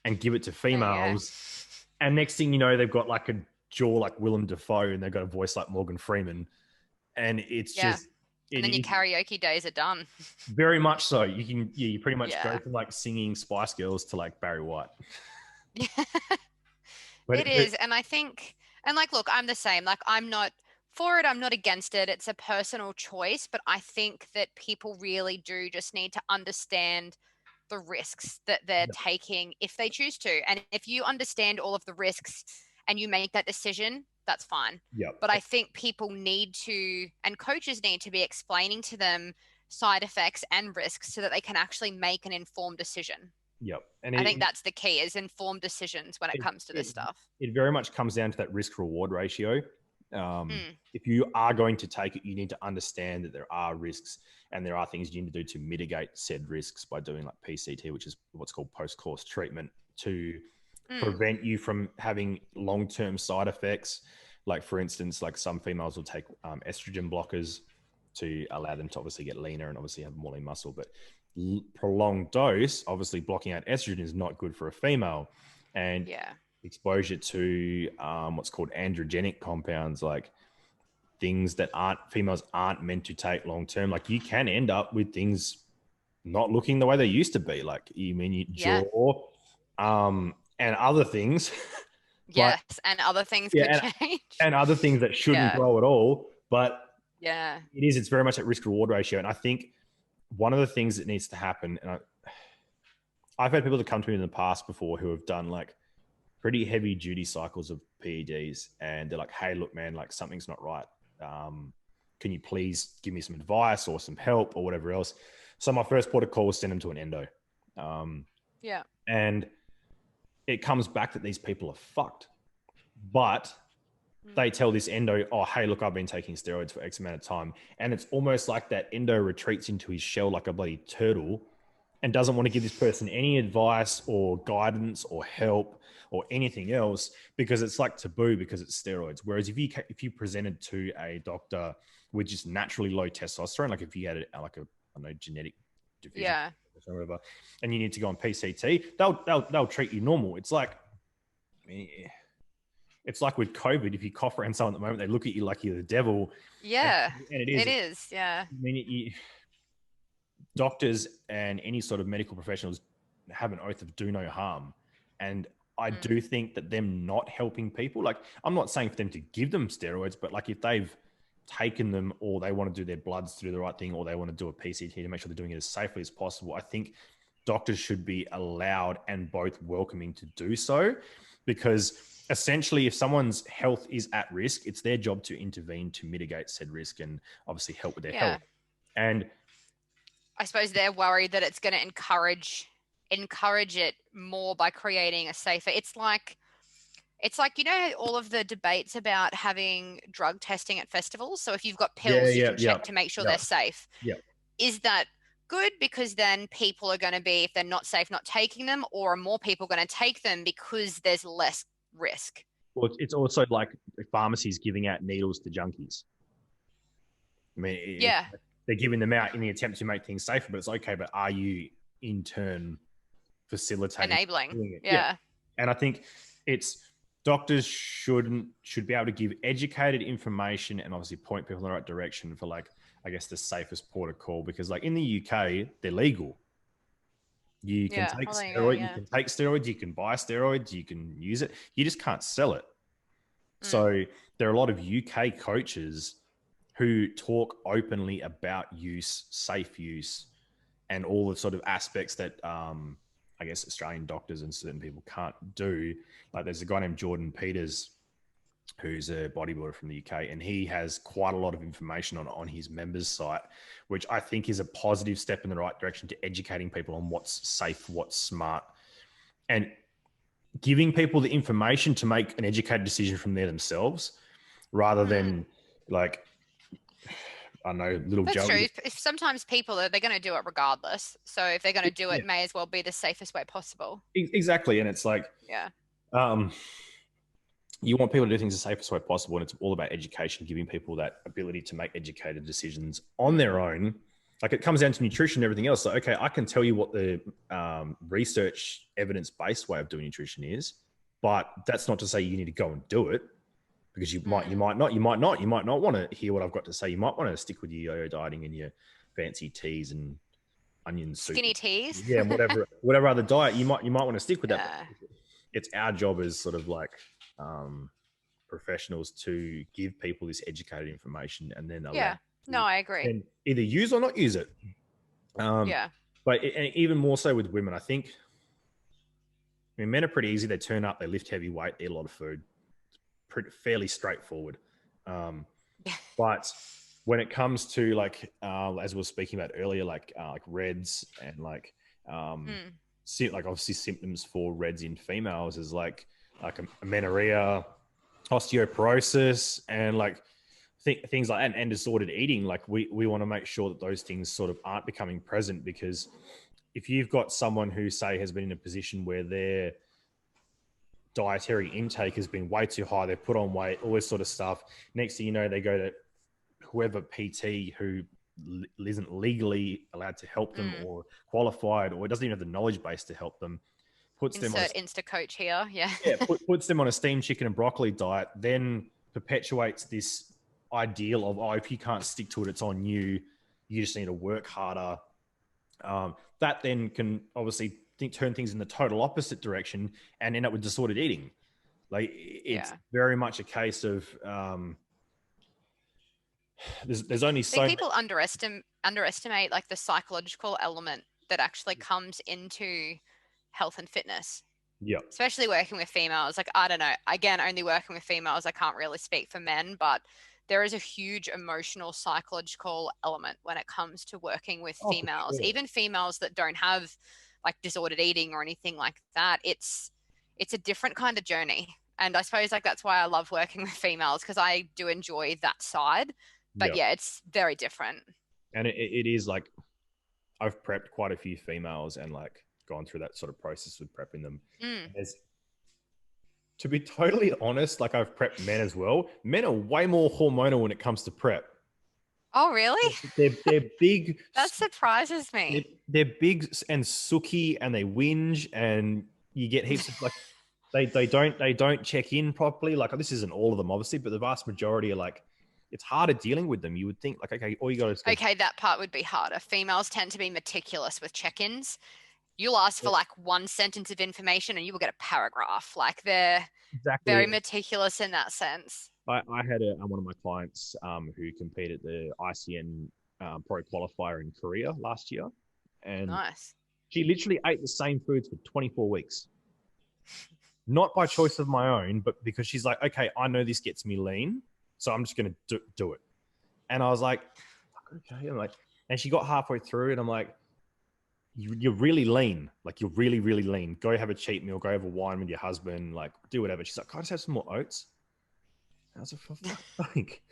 and give it to
There you go.
females. And next thing you know, they've got like a jaw like Willem Dafoe and they've got a voice like Morgan Freeman. And it's
Yeah.
just,
And
it
then your
is
karaoke days are done.
very much so. You pretty much go
Yeah.
from like singing Spice Girls to like Barry White.
It
But
is. And I think, and like, look, I'm the same. Like, I'm not for it, I'm not against it. It's a personal choice. But I think that people really do just need to understand the risks that they're
yeah,
taking if they choose to. And if you understand all of the risks and you make that decision, that's fine.
yeah,
But I think people need to, and coaches need to be explaining to them side effects and risks so that they can actually make an informed decision.
yeah. And
I think that's the key is informed decisions when it
it,
comes to this
it,
stuff.
it very much comes down to that risk reward ratio.
Mm,
If you are going to take it, you need to understand that there are risks and there are things you need to do to mitigate said risks by doing like PCT, which is what's called post-course treatment, to
mm,
prevent you from having long-term side effects. Like for instance, like some females will take estrogen blockers to allow them to obviously get leaner and obviously have more lean muscle, but prolonged dose, obviously blocking out estrogen is not good for a female. And
yeah.
exposure to what's called androgenic compounds, like things that females aren't meant to take long term. Like you can end up with things not looking the way they used to be. Like you mean your
Yeah.
jaw, and other things. But
Yes. And other things could
yeah,
change.
and other things that shouldn't
Yeah.
grow at all. But
Yeah.
it's very much at risk reward ratio. And I think one of the things that needs to happen, and I've had people that come to me in the past before who have done like pretty heavy duty cycles of PEDs, and they're like, "Hey, look, man, like something's not right. Can you please give me some advice or some help or whatever else?" So my first port of call was send them to an endo,
Yeah.
and it comes back that these people are fucked, but they tell this endo, "Oh, hey, look, I've been taking steroids for X amount of time," and it's almost like that endo retreats into his shell like a bloody turtle and doesn't want to give this person any advice or guidance or help or anything else because it's like taboo because it's steroids. Whereas if you presented to a doctor with just naturally low testosterone, like if you had I don't know, genetic deficiency
Yeah.
or whatever, and you need to go on PCT, they'll treat you normal. It's like, I mean, it's like with COVID. If you cough around someone at the moment, they look at you like you're the devil.
Yeah.
And it is.
It is. Yeah.
I mean, doctors and any sort of medical professionals have an oath of do no harm. And I
Mm.
do think that them not helping people, like I'm not saying for them to give them steroids, but like if they've taken them or they want to do their bloods to do the right thing or they want to do a PCT to make sure they're doing it as safely as possible, I think doctors should be allowed and both welcoming to do so, because essentially if someone's health is at risk, it's their job to intervene to mitigate said risk and obviously help with their
Yeah.
health. And
I suppose they're worried that it's going to encourage it more by creating a safer. It's like all of the debates about having drug testing at festivals. So if you've got pills, you can check to make sure they're safe.
Yeah.
Is that good? Because then people are going to be, if they're not safe, not taking them, or are more people going to take them because there's less risk?
Well, it's also like pharmacies giving out needles to junkies. I mean,
Yeah.
they're giving them out in the attempt to make things safer, but it's okay. But are you in turn facilitating
Enabling.
doing it?
Yeah.
And I think it's doctors should be able to give educated information and obviously point people in the right direction for like, I guess, the safest port of call, because like in the UK, they're legal. You can
Yeah.
take
Well, there you go.
steroids, you
Yeah.
can take steroids, you can buy steroids, you can use it. You just can't sell it.
Mm.
So there are a lot of UK coaches who talk openly about use, safe use, and all the sort of aspects that I guess Australian doctors and certain people can't do. Like there's a guy named Jordan Peters who's a bodybuilder from the UK, and he has quite a lot of information on his members site, which I think is a positive step in the right direction to educating people on what's safe, what's smart, and giving people the information to make an educated decision from there themselves, rather than like, I don't know, little
That's true.
Joey.
If sometimes people they're going to do it regardless. So if they're going to do
Yeah,
it, may as well be the safest way possible.
exactly. And it's like,
Yeah.
um, you want people to do things the safest way possible, and it's all about education, giving people that ability to make educated decisions on their own. Like it comes down to nutrition and everything else. So, okay, I can tell you what the research evidence-based way of doing nutrition is, but that's not to say you need to go and do it, because you might not want to hear what I've got to say. You might want to stick with your yo-yo dieting and your fancy teas and onion soup.
Skinny teas.
Yeah, and whatever other diet you might want to stick with that.
Yeah.
It's our job as sort of like professionals to give people this educated information, and then
Yeah. No, I agree.
and either use or not use it.
Yeah.
But and even more so with women, I think. I mean, men are pretty easy. They turn up, they lift heavy weight, eat a lot of food. Fairly straightforward. But when it comes to like, as we were speaking about earlier, like REDS and like obviously symptoms for REDS in females is like amenorrhea, osteoporosis, and like things like that, and disordered eating. Like we want to make sure that those things sort of aren't becoming present, because if you've got someone who, say, has been in a position where their dietary intake has been way too high, they've put on weight, all this sort of stuff, next thing you know, they go to whoever PT who isn't legally allowed to help them or qualified, or doesn't even have the knowledge base to help them, puts them on
Insta coach here. Yeah.
puts them on a steamed chicken and broccoli diet, then perpetuates this ideal of, oh, if you can't stick to it, it's on you. You just need to work harder. That then can obviously turn things in the total opposite direction and end up with disordered eating. Like it's very much a case of there's only so.
I think people underestimate like the psychological element that actually comes into health and fitness.
Yeah.
Especially working with females. Like, I don't know, again, only working with females, I can't really speak for men, but there is a huge emotional, psychological element when it comes to working with females, even females that don't have like disordered eating or anything like that. It's a different kind of journey. And I suppose like that's why I love working with females, because I do enjoy that side. But yeah, it's very different.
And it is like, I've prepped quite a few females and like gone through that sort of process of prepping them. To be totally honest, like I've prepped men as well. Men are way more hormonal when it comes to prep.
Oh, really?
They're big.
That surprises me.
They're big and sooky, and they whinge, and you get heaps of like they don't check in properly. Like, this isn't all of them, obviously, but the vast majority are like, it's harder dealing with them. You would think like, okay, all you got to
okay, that part would be harder. Females tend to be meticulous with check-ins. You'll ask for like one sentence of information and you will get a paragraph. Like they're very meticulous in that sense.
I had one of my clients who competed at the ICN Pro Qualifier in Korea last year. And
nice.
She literally ate the same foods for 24 weeks. Not by choice of my own, but because she's like, okay, I know this gets me lean, so I'm just going to do it. And I was like, okay. I'm like, and she got halfway through and I'm like, you're really lean. Like, you're really, really lean. Go have a cheat meal. Go have a wine with your husband. Like, do whatever. She's like, can I just have some more oats? And I was like, for fuck's sake.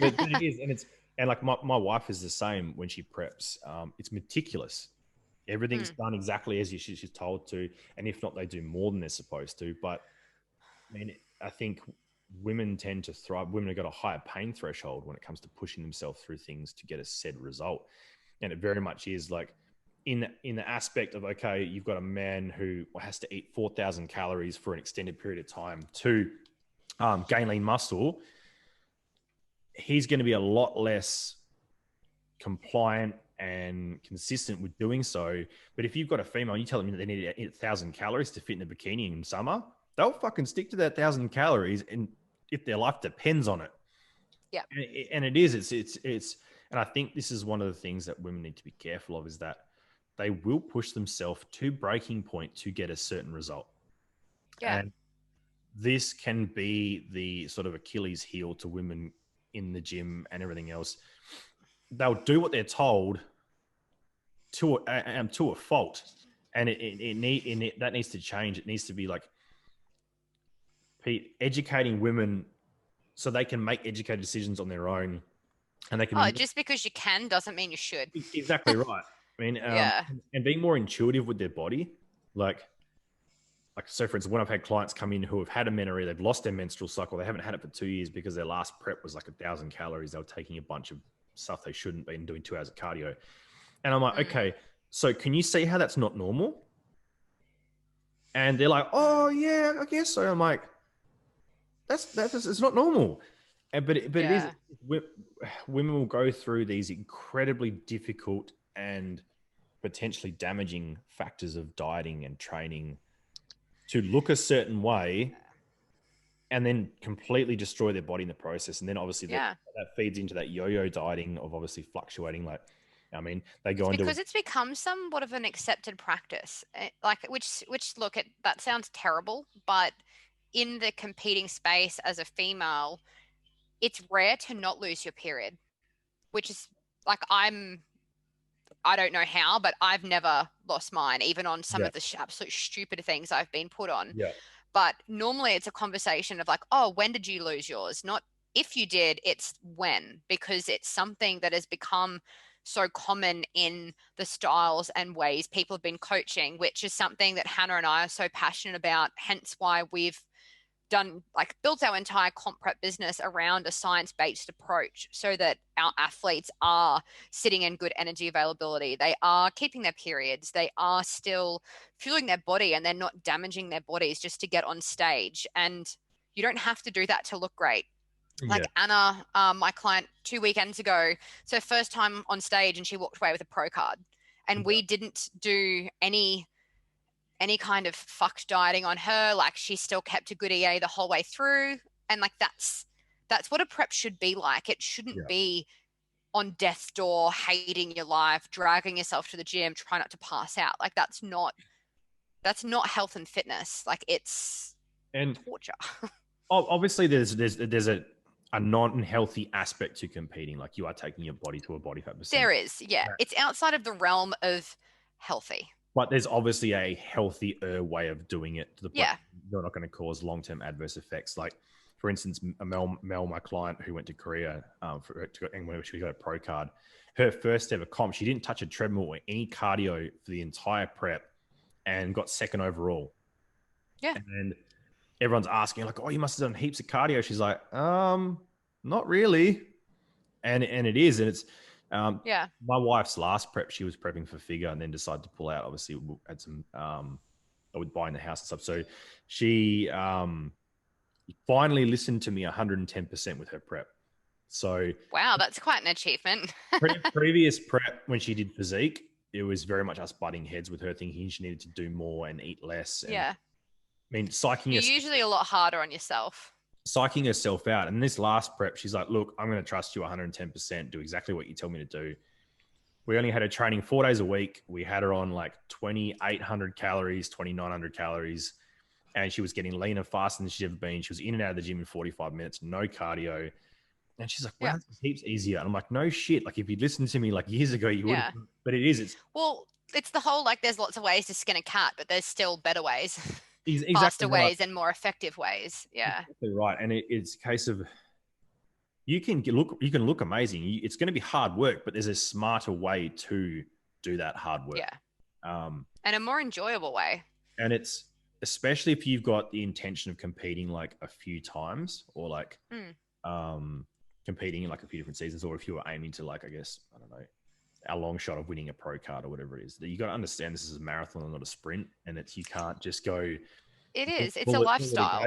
But it is. And like my wife is the same when she preps. It's meticulous. Everything's done exactly as she's told to. And if not, they do more than they're supposed to. But I mean, I think women tend to thrive. Women have got a higher pain threshold when it comes to pushing themselves through things to get a said result. And it very much is like, in the aspect of, okay, you've got a man who has to eat 4,000 calories for an extended period of time to gain lean muscle, he's going to be a lot less compliant and consistent with doing so. But if you've got a female, and you tell them that they need to eat 1,000 calories to fit in a bikini in summer, they'll fucking stick to that 1,000 calories, and if their life depends on it.
Yeah.
And it is, and I think this is one of the things that women need to be careful of, is that they will push themselves to breaking point to get a certain result.
Yeah.
And this can be the sort of Achilles heel to women in the gym and everything else. They'll do what they're told to a fault, and that needs to change. It needs to be like educating women so they can make educated decisions on their own, and they can
Oh, just because you can doesn't mean you should.
exactly right. I mean,
Yeah.
and being more intuitive with their body, like so. For instance, when I've had clients come in who have had amenorrhea, they've lost their menstrual cycle, they haven't had it for 2 years because their last prep was like 1,000 calories. They were taking a bunch of stuff they shouldn't be and doing 2 hours of cardio, and I'm like, okay, so can you see how that's not normal? And they're like, oh yeah, I guess so. I'm like, that's it's not normal. But it is. Women will go through these incredibly difficult and potentially damaging factors of dieting and training to look a certain way, and then completely destroy their body in the process. And then obviously that feeds into that yo-yo dieting of obviously fluctuating. Like, I mean, they go into
because it's become somewhat of an accepted practice. Like, which look, that sounds terrible, but in the competing space as a female, it's rare to not lose your period, which is like, I don't know how, but I've never lost mine, even on some of the absolute stupid things I've been put on.
Yeah.
But normally it's a conversation of like, oh, when did you lose yours? Not if you did, it's when, because it's something that has become so common in the styles and ways people have been coaching, which is something that Hannah and I are so passionate about. Hence why we've built our entire comp prep business around a science-based approach, so that our athletes are sitting in good energy availability, they are keeping their periods, they are still fueling their body, and they're not damaging their bodies just to get on stage. And you don't have to do that to look great. Like Anna, my client 2 weekends ago, it's her first time on stage, and she walked away with a pro card, and we didn't do any kind of fucked dieting on her. Like, she still kept a good EA the whole way through. And like, that's what a prep should be like. It shouldn't be on death's door, hating your life, dragging yourself to the gym, trying not to pass out. Like, that's not health and fitness. Like, it's torture.
Obviously there's a non-healthy aspect to competing. Like, you are taking your body to a body fat percentage.
There is, it's outside of the realm of healthy.
But there's obviously a healthier way of doing it to the point you're not going to cause long-term adverse effects. Like, for instance, Mel, my client who went to Korea and when she got a pro card, her first ever comp, she didn't touch a treadmill or any cardio for the entire prep and got second overall.
Yeah.
And everyone's asking, like, oh, you must have done heaps of cardio. She's like, not really. And it is. And it's, my wife's last prep, she was prepping for figure and then decided to pull out. Obviously, we had some with buying the house and stuff. So she finally listened to me 110% with her prep. So
wow, that's quite an achievement.
Previous prep, when she did physique, it was very much us butting heads with her, thinking she needed to do more and eat less. And, I mean,
you're usually a lot harder on yourself.
Psyching herself out. And this last prep, she's like, look, I'm going to trust you 110%, do exactly what you tell me to do. We only had her training 4 days a week. We had her on like 2,800 calories, 2,900 calories. And she was getting leaner faster than she'd ever been. She was in and out of the gym in 45 minutes, no cardio. And she's like, wow, this heaps easier. And I'm like, no shit. Like, if you'd listened to me like years ago, you would have. But it is.
It's the whole, like, there's lots of ways to skin a cat, but there's still better ways.
Exactly
faster
right.
ways and more effective ways. Yeah.
Exactly right. And it's a case of you can look amazing. It's going to be hard work, but there's a smarter way to do that hard work.
Yeah. And a more enjoyable way.
And it's especially if you've got the intention of competing like a few times, or like competing in like a few different seasons, or if you were aiming to, like, I guess, I don't know, a long shot of winning a pro card or whatever it is. You got to understand this is a marathon and not a sprint, and you can't just go.
It's a lifestyle.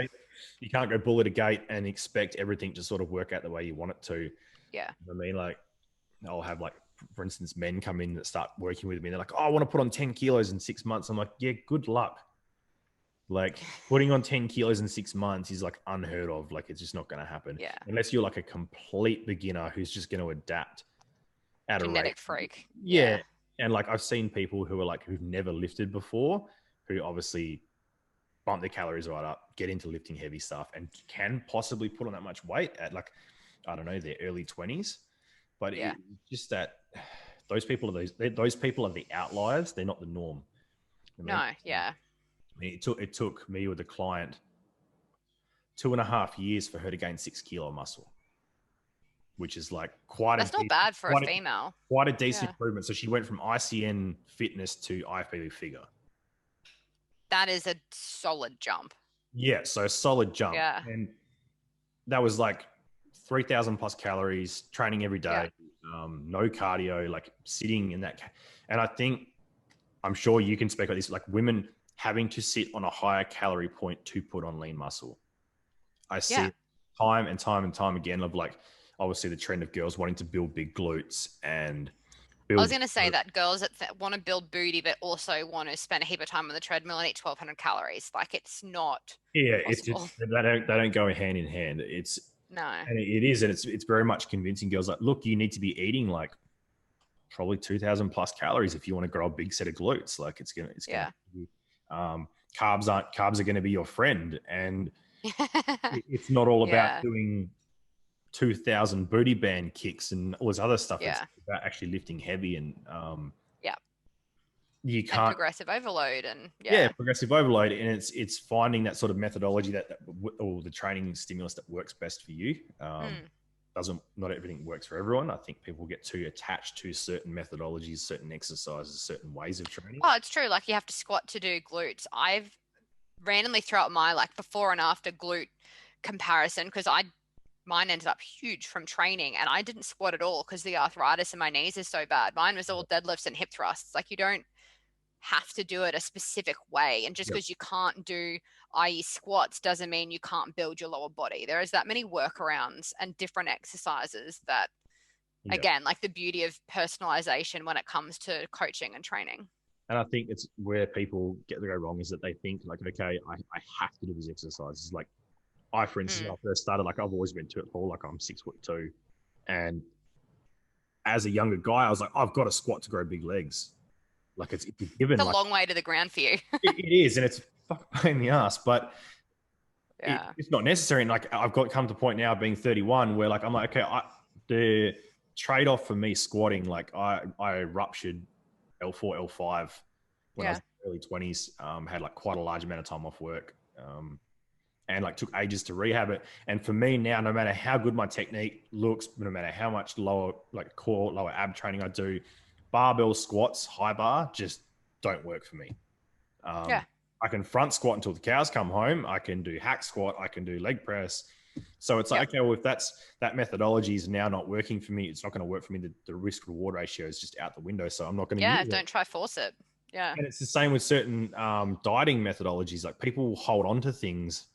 You can't go bullet a gate and expect everything to sort of work out the way you want it to.
Yeah.
I mean, like, I'll have like for instance, men come in that start working with me. They're like, oh, I want to put on 10 kilos in 6 months. I'm like, yeah, good luck. Like putting on 10 kilos in 6 months is like unheard of. Like it's just not going to happen
Yeah.
unless you're like a complete beginner who's just going to adapt at a rate.
Genetic freak.
Yeah. And like I've seen people who are like, who've never lifted before, who obviously bump their calories right up, get into lifting heavy stuff and can possibly put on that much weight at like, I don't know, their early 20s. But
Yeah.
it's just that those people are the outliers. They're not the norm.
No. Yeah.
I mean, it took me with a client 2.5 years for her to gain 6 kilo muscle, which is like
That's not bad for a female.
Quite a decent improvement. So she went from ICN fitness to IFBB figure.
That is a solid jump.
Yeah, so a solid jump.
Yeah.
And that was like 3,000 plus calories, training every day, no cardio, like sitting in that. And I think, I'm sure you can speak about this, like women having to sit on a higher calorie point to put on lean muscle. I see time and time and time again of like, obviously the trend of girls wanting to build big glutes and build.
I was going to say that girls that want to build booty, but also want to spend a heap of time on the treadmill and eat 1,200 calories. Like it's not.
Yeah, possible. They don't go hand in hand.
No,
and it is, and it's very much convincing girls like, look, you need to be eating like probably 2,000 plus calories if you want to grow a big set of glutes. Like it's gonna be, carbs are going to be your friend, and it's not all about doing 2,000 booty band kicks and all this other stuff. It's about actually lifting heavy and you can't,
and progressive overload and
progressive overload, and it's finding that sort of methodology that or the training stimulus that works best for you. Not everything works for everyone. I think people get too attached to certain methodologies, certain exercises, certain ways of training.
Oh, it's true. Like you have to squat to do glutes. I've randomly throughout my like before and after glute comparison, because mine ended up huge from training and I didn't squat at all because the arthritis in my knees is so bad. Mine was all deadlifts and hip thrusts. Like you don't have to do it a specific way. And just because you can't do, i.e. squats, doesn't mean you can't build your lower body. There is that many workarounds and different exercises that, again, like the beauty of personalization when it comes to coaching and training.
And I think it's where people go wrong is that they think like, okay, I have to do these exercises. Like I, for instance, when I first started, like I've always been tall, like I'm 6'2". And as a younger guy, I was like, I've got to squat to grow big legs. Like it's given.
It's a long way to the ground for you.
it is, and it's a fucking pain in the ass, but it's not necessary. And like I've come to the point now being 31 where like I'm like, okay, the trade-off for me squatting, like I ruptured L4, L5 when I was in my early 20s, had like quite a large amount of time off work, and like took ages to rehab it. And for me now, no matter how good my technique looks, no matter how much lower ab training I do, barbell squats, high bar, just don't work for me. I can front squat until the cows come home. I can do hack squat. I can do leg press. So it's like, okay, well, if that methodology is now not working for me, it's not going to work for me. The risk reward ratio is just out the window. So I'm not going to use it.
Don't try force it. Yeah.
And it's the same with certain dieting methodologies. Like people hold on to things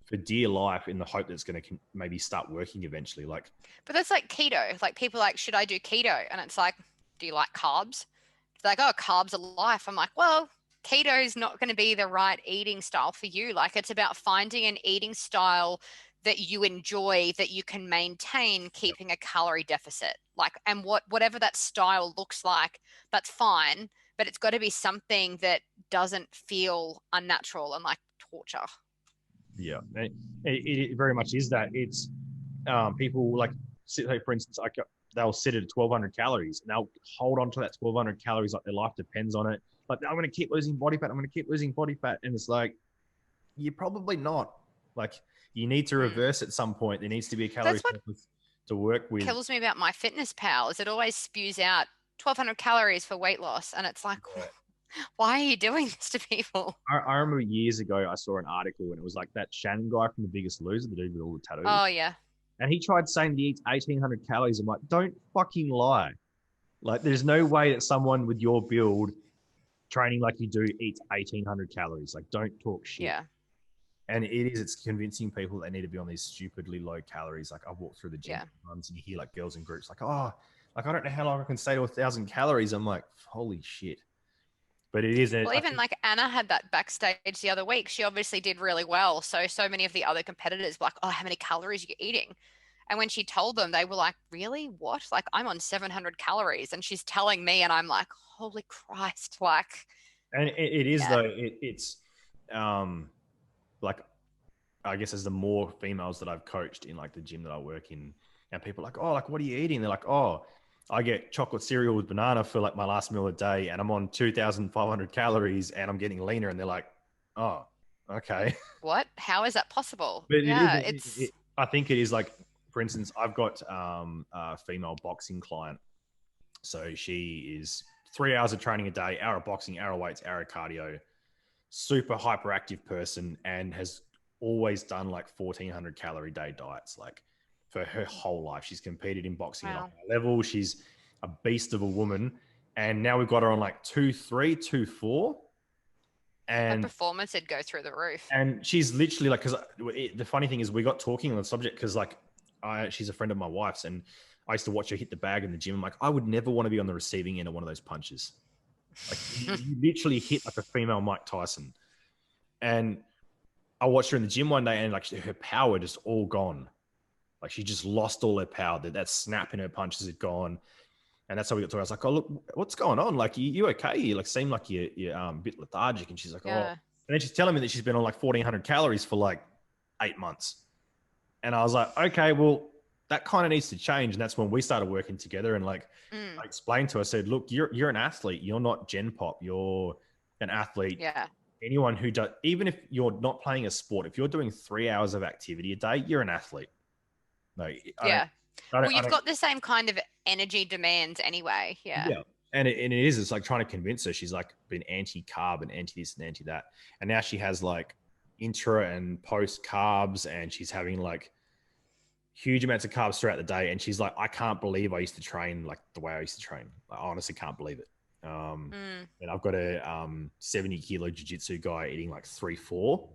for dear life in the hope that it's going to maybe start working eventually. But
that's like keto. Like people are like, should I do keto? And it's like, do you like carbs? It's like, oh, carbs are life. I'm like, well, keto is not going to be the right eating style for you. Like it's about finding an eating style that you enjoy, that you can maintain keeping a calorie deficit. Like, and whatever that style looks like, that's fine. But it's got to be something that doesn't feel unnatural and like torture.
Yeah, it very much is that. It's people like, say for instance, they'll sit at 1,200 calories and they'll hold on to that 1,200 calories like their life depends on it. Like, I'm going to keep losing body fat. I'm going to keep losing body fat. And it's like, you're probably not. Like, you need to reverse at some point. There needs to be a calorie surplus to work with.
Kills me about MyFitnessPal is it always spews out 1,200 calories for weight loss. And it's like, why are you doing this to people?
I remember years ago, I saw an article and it was like that Shannon guy from The Biggest Loser, the dude with all the tattoos.
Oh, yeah.
And he tried saying he eats 1,800 calories. I'm like, don't fucking lie. Like, there's no way that someone with your build, training like you do, eats 1,800 calories. Like, don't talk shit.
Yeah.
And it's convincing people they need to be on these stupidly low calories. Like, I walk through the gym sometimes and you hear like girls in groups like, oh, Like, I don't know how long I can stay to 1,000 calories. I'm like, holy shit. But it is,
Well,
I
even
think,
like Anna had that backstage the other week. She obviously did really well. So many of the other competitors were like, oh, how many calories are you eating? And when she told them, they were like, really? What? Like, I'm on 700 calories. And she's telling me, and I'm like, holy Christ. Like,
and it is
yeah.
though, it's um, like, I guess as the more females that I've coached in like the gym that I work in, and people are like, oh, like, what are you eating? They're like, oh, I get chocolate cereal with banana for like my last meal a day, and I'm on 2,500 calories, and I'm getting leaner. And they're like, oh, okay.
What? How is that possible?
But it is.
Yeah, it's,
I think it is like, for instance, I've got a female boxing client. So she is 3 hours of training a day, hour of boxing, hour of weights, hour of cardio, super hyperactive person, and has always done like 1,400 calorie day diets. Like for her whole life, she's competed in boxing at a
wow.
high level. She's a beast of a woman. And now we've got her on like 2-3, 2-4.
Her
And
performance would go through the roof.
she's literally like, because the funny thing is we got talking on the subject because like she's a friend of my wife's, and I used to watch her hit the bag in the gym. I'm like, I would never want to be on the receiving end of one of those punches. Like you literally hit like a female Mike Tyson. And I watched her in the gym one day, and like her power just all gone. Like she just lost all her power. That snap in her punches had gone. And that's how we got to. I was like, oh, look, what's going on? Like, you okay? You like seem like you're a bit lethargic. And she's like, oh.
Yeah.
And then she's telling me that she's been on like 1,400 calories for like 8 months. And I was like, okay, well, that kind of needs to change. And that's when we started working together. And like,
Mm,
I explained to her, I said, look, you're an athlete. You're not Gen Pop. You're an athlete.
yeah.
Anyone who does, even if you're not playing a sport, if you're doing 3 hours of activity a day, you're an athlete. No, I don't,
Yeah. Well, you've got the same kind of energy demands anyway. Yeah.
yeah. And it is, it's like trying to convince her. She's like been anti-carb and anti this and anti that. And now she has like intra and post carbs, and she's having like huge amounts of carbs throughout the day. And she's like, I can't believe I used to train like the way I used to train. I honestly can't believe it.
Mm,
And I've got a 70 kilo jiu-jitsu guy eating like 3-4,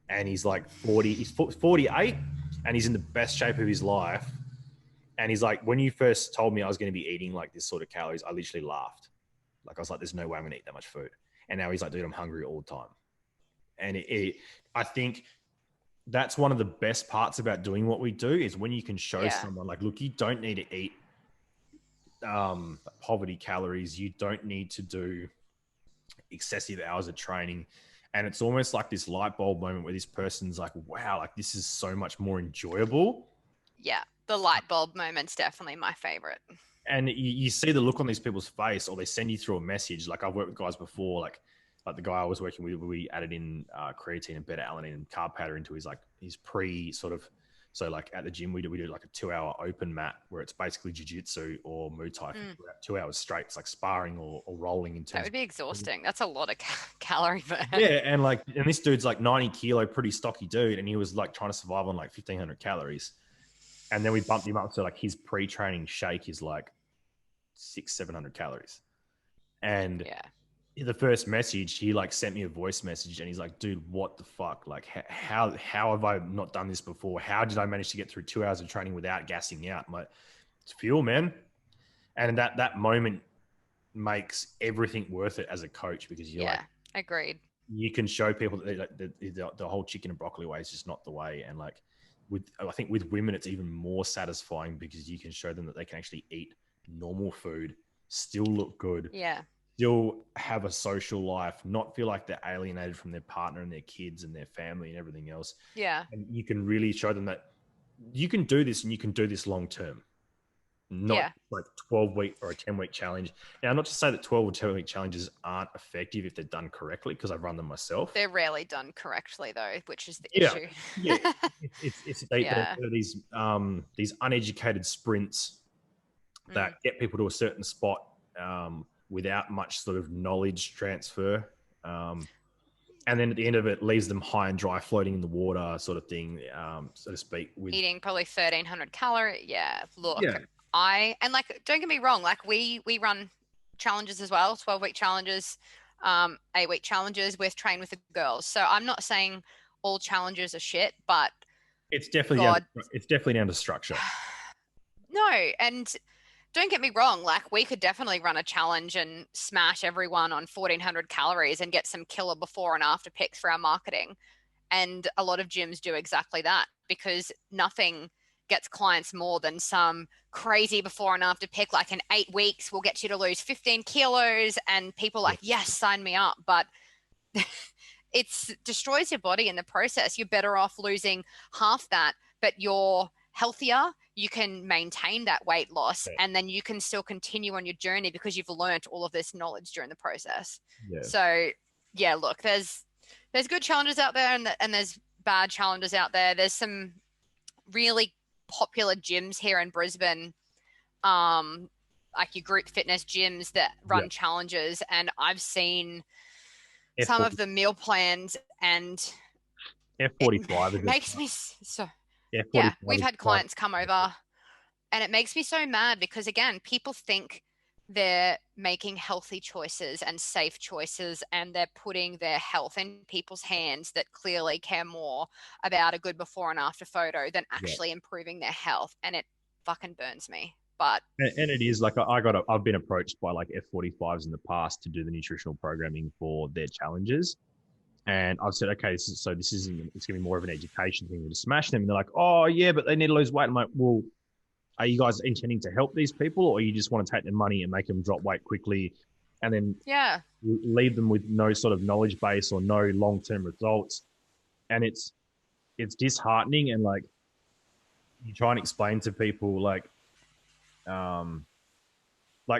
and he's like 40, he's 48, and he's in the best shape of his life. And he's like, when you first told me I was going to be eating like this sort of calories, I literally laughed. Like I was like, there's no way I'm going to eat that much food. And now he's like, dude, I'm hungry all the time. And I think that's one of the best parts about doing what we do is when you can show
yeah.
someone like, look, you don't need to eat poverty calories. You don't need to do excessive hours of training. And it's almost like this light bulb moment where this person's like, wow, like this is so much more enjoyable.
Yeah. The light bulb moment's definitely my favorite.
And you see the look on these people's face, or they send you through a message. Like I've worked with guys before, like the guy I was working with, we added in creatine and beta-alanine and carb powder into his pre sort of. So like at the gym, we do like a 2-hour open mat where it's basically jiu-jitsu or Muay Thai for
Mm,
2 hours straight. It's like sparring or rolling in
that
terms
would be
of.
exhausting. That's a lot of calorie burn.
Yeah, and this dude's like 90 kilo, pretty stocky dude, and he was like trying to survive on like 1,500 calories. And then we bumped him up to like his pre-training shake is like 600-700 calories. And
Yeah.
the first message, he like sent me a voice message, and he's like, dude, what the fuck? Like how have I not done this before? How did I manage to get through 2 hours of training without gassing out? I'm like, it's fuel, man. And that moment makes everything worth it as a coach, because you're like,
Yeah. Agreed.
you can show people that the whole chicken and broccoli way is just not the way. And like I think with women, it's even more satisfying because you can show them that they can actually eat normal food, still look good,
Yeah.
still have a social life, not feel like they're alienated from their partner and their kids and their family and everything else.
Yeah.
And you can really show them that you can do this, and you can do this long term, not
Yeah.
like 12-week or a 10-week challenge. Now, not to say that 12 or 10-week challenges aren't effective if they're done correctly, because I've run them myself.
They're rarely done correctly though, which is the
Yeah,
issue.
yeah. They're
Yeah.
these uneducated sprints that
Mm.
get people to a certain spot without much sort of knowledge transfer. And then at the end of it, leaves them high and dry, floating in the water, sort of thing, so to speak. With
Eating probably 1,300 calorie. Yeah. Look,
yeah,
and like, don't get me wrong, like we run challenges as well, 12-week challenges, 8-week challenges with train with the girls. So I'm not saying all challenges are shit, but
it's definitely
God,
down to structure.
no. And don't get me wrong, like we could definitely run a challenge and smash everyone on 1400 calories and get some killer before and after pics for our marketing. And a lot of gyms do exactly that because nothing gets clients more than some crazy before and after pic. Like in 8 weeks, we'll get you to lose 15 kilos. And people are like, yes, sign me up. But it destroys your body in the process. You're better off losing half that, but you're healthier. You can maintain that weight loss, and then you can still continue on your journey because you've learned all of this knowledge during the process. So yeah, look, there's good challenges out there, and there's bad challenges out there. There's some really popular gyms here in Brisbane, like your group fitness gyms that run challenges, and I've seen some of the meal plans, and
F45
it makes me so.
F45
Yeah, we've had clients come over, and it makes me so mad because again, people think they're making healthy choices and safe choices, and they're putting their health in people's hands that clearly care more about a good before and after photo than actually improving their health, and it fucking burns me. But
and it is like I've been approached by like F45s in the past to do the nutritional programming for their challenges. And I've said, okay, it's going to be more of an education thing to smash them. And they're like, oh yeah, but they need to lose weight. I'm like, well, are you guys intending to help these people, or you just want to take their money and make them drop weight quickly and then leave them with no sort of knowledge base or no long-term results? And it's disheartening. And like, you try and explain to people like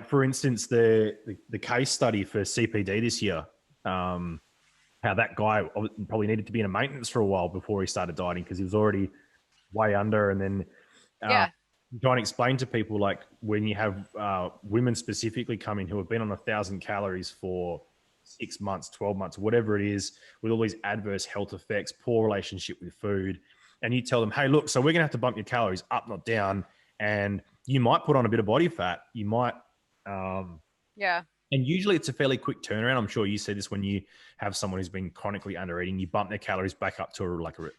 for instance, the case study for CPD this year, how that guy probably needed to be in a maintenance for a while before he started dieting because he was already way under. And then trying to explain to people, like when you have women specifically come in who have been on 1,000 calories for 6 months, 12 months, whatever it is, with all these adverse health effects, poor relationship with food, and you tell them, hey, look, so we're going to have to bump your calories up, not down, and you might put on a bit of body fat. You might and usually it's a fairly quick turnaround. I'm sure you see this when you have someone who's been chronically under eating, you bump their calories back up to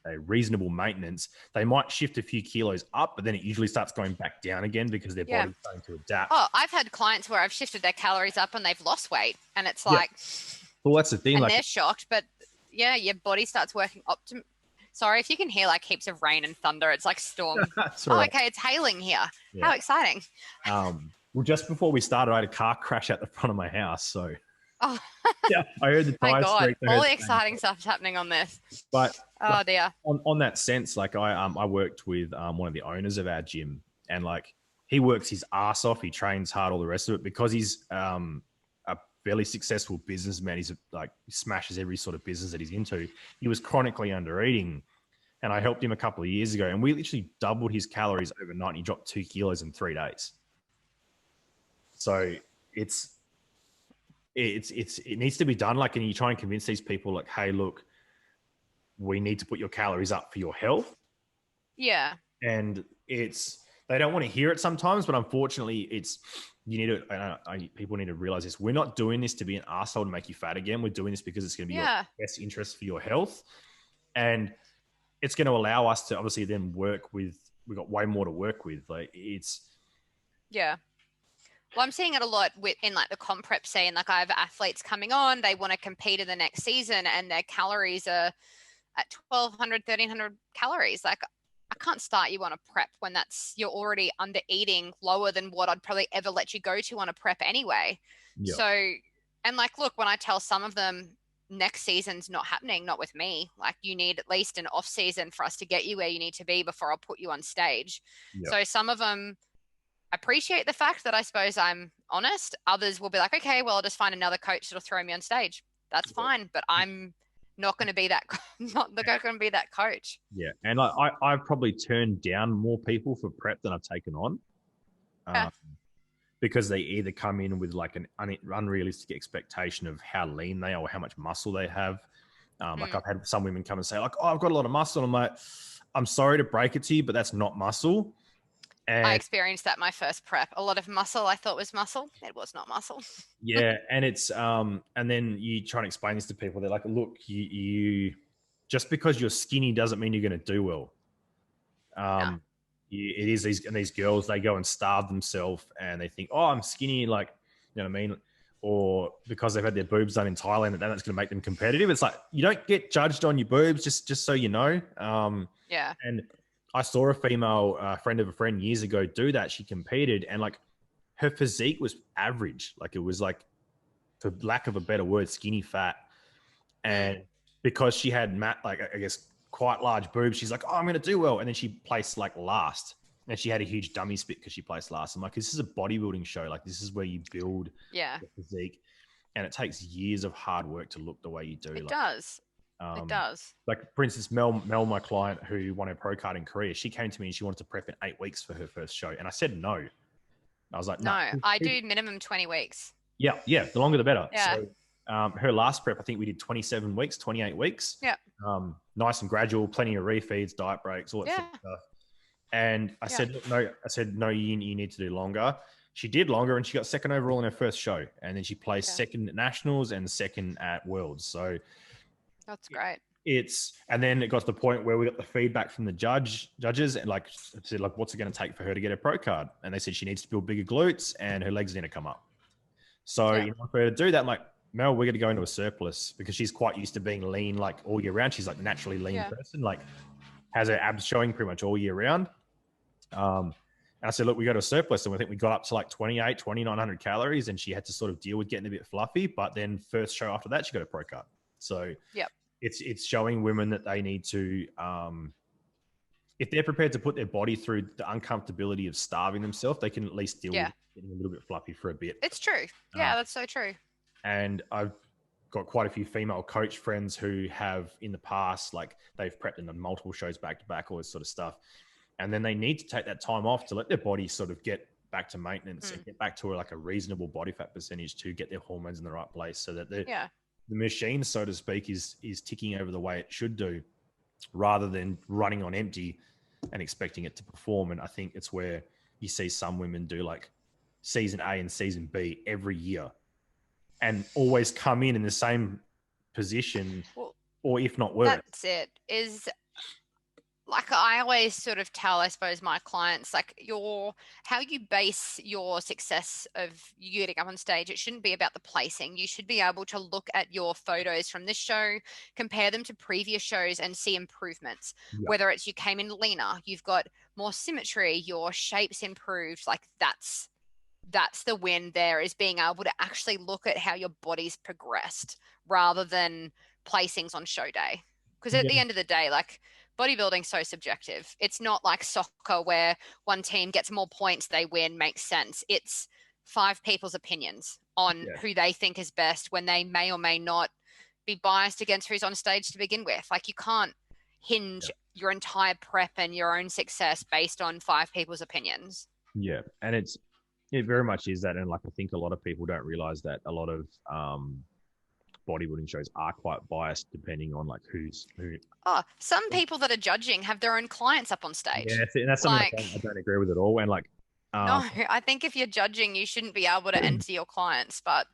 a reasonable maintenance. They might shift a few kilos up, but then it usually starts going back down again because their body's starting to adapt.
Oh, I've had clients where I've shifted their calories up and they've lost weight, and it's like,
well, that's the thing.
And they're shocked, but yeah, your body starts working Sorry, if you can hear like heaps of rain and thunder, it's like storm. Okay, it's hailing here. How exciting.
Well, just before we started, I had a car crash at the front of my house. So,
I
heard the tires
squeak. All the exciting stuff's happening on this.
But
dear.
On that sense, like I worked with one of the owners of our gym, and like he works his ass off. He trains hard, all the rest of it, because he's a fairly successful businessman. He's like smashes every sort of business that he's into. He was chronically under eating, and I helped him a couple of years ago, and we literally doubled his calories overnight. And he dropped 2 kilos in 3 days. So it needs to be done. Like, and you try and convince these people like, hey, look, we need to put your calories up for your health.
Yeah.
And they don't want to hear it sometimes, but unfortunately people need to realize this. We're not doing this to be an asshole to make you fat again. We're doing this because it's going to be your best interest for your health. And it's going to allow us to obviously then we've got way more to work with. Like
Well, I'm seeing it a lot in like the comp prep scene. Like I have athletes coming on, they want to compete in the next season and their calories are at 1,200, 1,300 calories. Like I can't start you on a prep when you're already under eating lower than what I'd probably ever let you go to on a prep anyway. So, and like, look, when I tell some of them next season's not happening, not with me, like you need at least an off season for us to get you where you need to be before I'll put you on stage. So some of them appreciate the fact that I suppose I'm honest. Others will be like, okay, well, I'll just find another coach that'll throw me on stage. That's fine, but I'm not going to be that coach.
Yeah, and I've probably turned down more people for prep than I've taken on, because they either come in with like an unrealistic expectation of how lean they are or how much muscle they have. Like I've had some women come and say like, oh, I've got a lot of muscle. And I'm like, I'm sorry to break it to you, but that's not muscle. And
I experienced that my first prep. A lot of muscle I thought was muscle. It was not muscle.
Yeah. And it's, and then you try and explain this to people. They're like, look, you just because you're skinny doesn't mean you're going to do well. it is these girls, they go and starve themselves and they think, oh, I'm skinny, like, you know what I mean? Or because they've had their boobs done in Thailand, that's going to make them competitive. It's like, you don't get judged on your boobs, just so you know.
Yeah.
And I saw a female friend of a friend years ago do that. She competed and like her physique was average. Like it was like, for lack of a better word, skinny fat. And because she had like, I guess, quite large boobs, she's like, oh, I'm going to do well. And then she placed like last. And she had a huge dummy spit because she placed last. I'm like, this is a bodybuilding show. Like, this is where you build
Yeah.
the physique. And it takes years of hard work to look the way you do.
It
Like,
does. It does.
Like, for instance, Mel, my client who won her pro card in Korea, she came to me and she wanted to prep in 8 weeks for her first show. And I said no. I was like,
No,
no.
I do minimum 20 weeks.
Yeah, the longer the better.
Yeah.
So her last prep, I think we did 27 weeks, 28 weeks.
Yeah.
Nice and gradual, plenty of refeeds, diet breaks, all that sort of stuff. And I said, no, you need to do longer. She did longer and she got second overall in her first show. And then she placed second at nationals and second at worlds. So
that's great.
And then it got to the point where we got the feedback from the judges and like said, like, what's it going to take for her to get a pro card? And they said she needs to build bigger glutes and her legs need to come up. So for her to do that, I'm like, Mel, we're going to go into a surplus because she's quite used to being lean like all year round. She's like naturally lean person, like has her abs showing pretty much all year round. And I said, look, we go to a surplus and we think we got up to like 2,900 calories and she had to sort of deal with getting a bit fluffy. But then first show after that, she got a pro card. So it's showing women that they need to, if they're prepared to put their body through the uncomfortability of starving themselves, they can at least deal with getting a little bit fluffy for a bit.
It's true. Yeah, that's so true.
And I've got quite a few female coach friends who have in the past, like they've prepped in the multiple shows back to back, all this sort of stuff. And then they need to take that time off to let their body sort of get back to maintenance and get back to like a reasonable body fat percentage to get their hormones in the right place so that the machine, so to speak, is ticking over the way it should do rather than running on empty and expecting it to perform. And I think it's where you see some women do like season A and season B every year and always come in the same position, or if not worse.
That's it. Is like I always sort of tell, I suppose, my clients, like how you base your success of you getting up on stage, it shouldn't be about the placing. You should be able to look at your photos from this show, compare them to previous shows and see improvements. Whether it's you came in leaner, you've got more symmetry, your shape's improved, like that's the win there, is being able to actually look at how your body's progressed rather than placings on show day. Because at the end of the day, like bodybuilding's so subjective. It's not like soccer where one team gets more points, they win, makes sense. It's 5 people's opinions on who they think is best when they may or may not be biased against who's on stage to begin with. Like you can't hinge your entire prep and your own success based on 5 people's opinions.
Yeah. And it very much is that. And like, I think a lot of people don't realize that a lot of bodybuilding shows are quite biased depending on like who.
Oh, some people that are judging have their own clients up on stage.
Yeah, and that's something I don't agree with at all. And like,
no, I think if you're judging, you shouldn't be able to enter your clients, but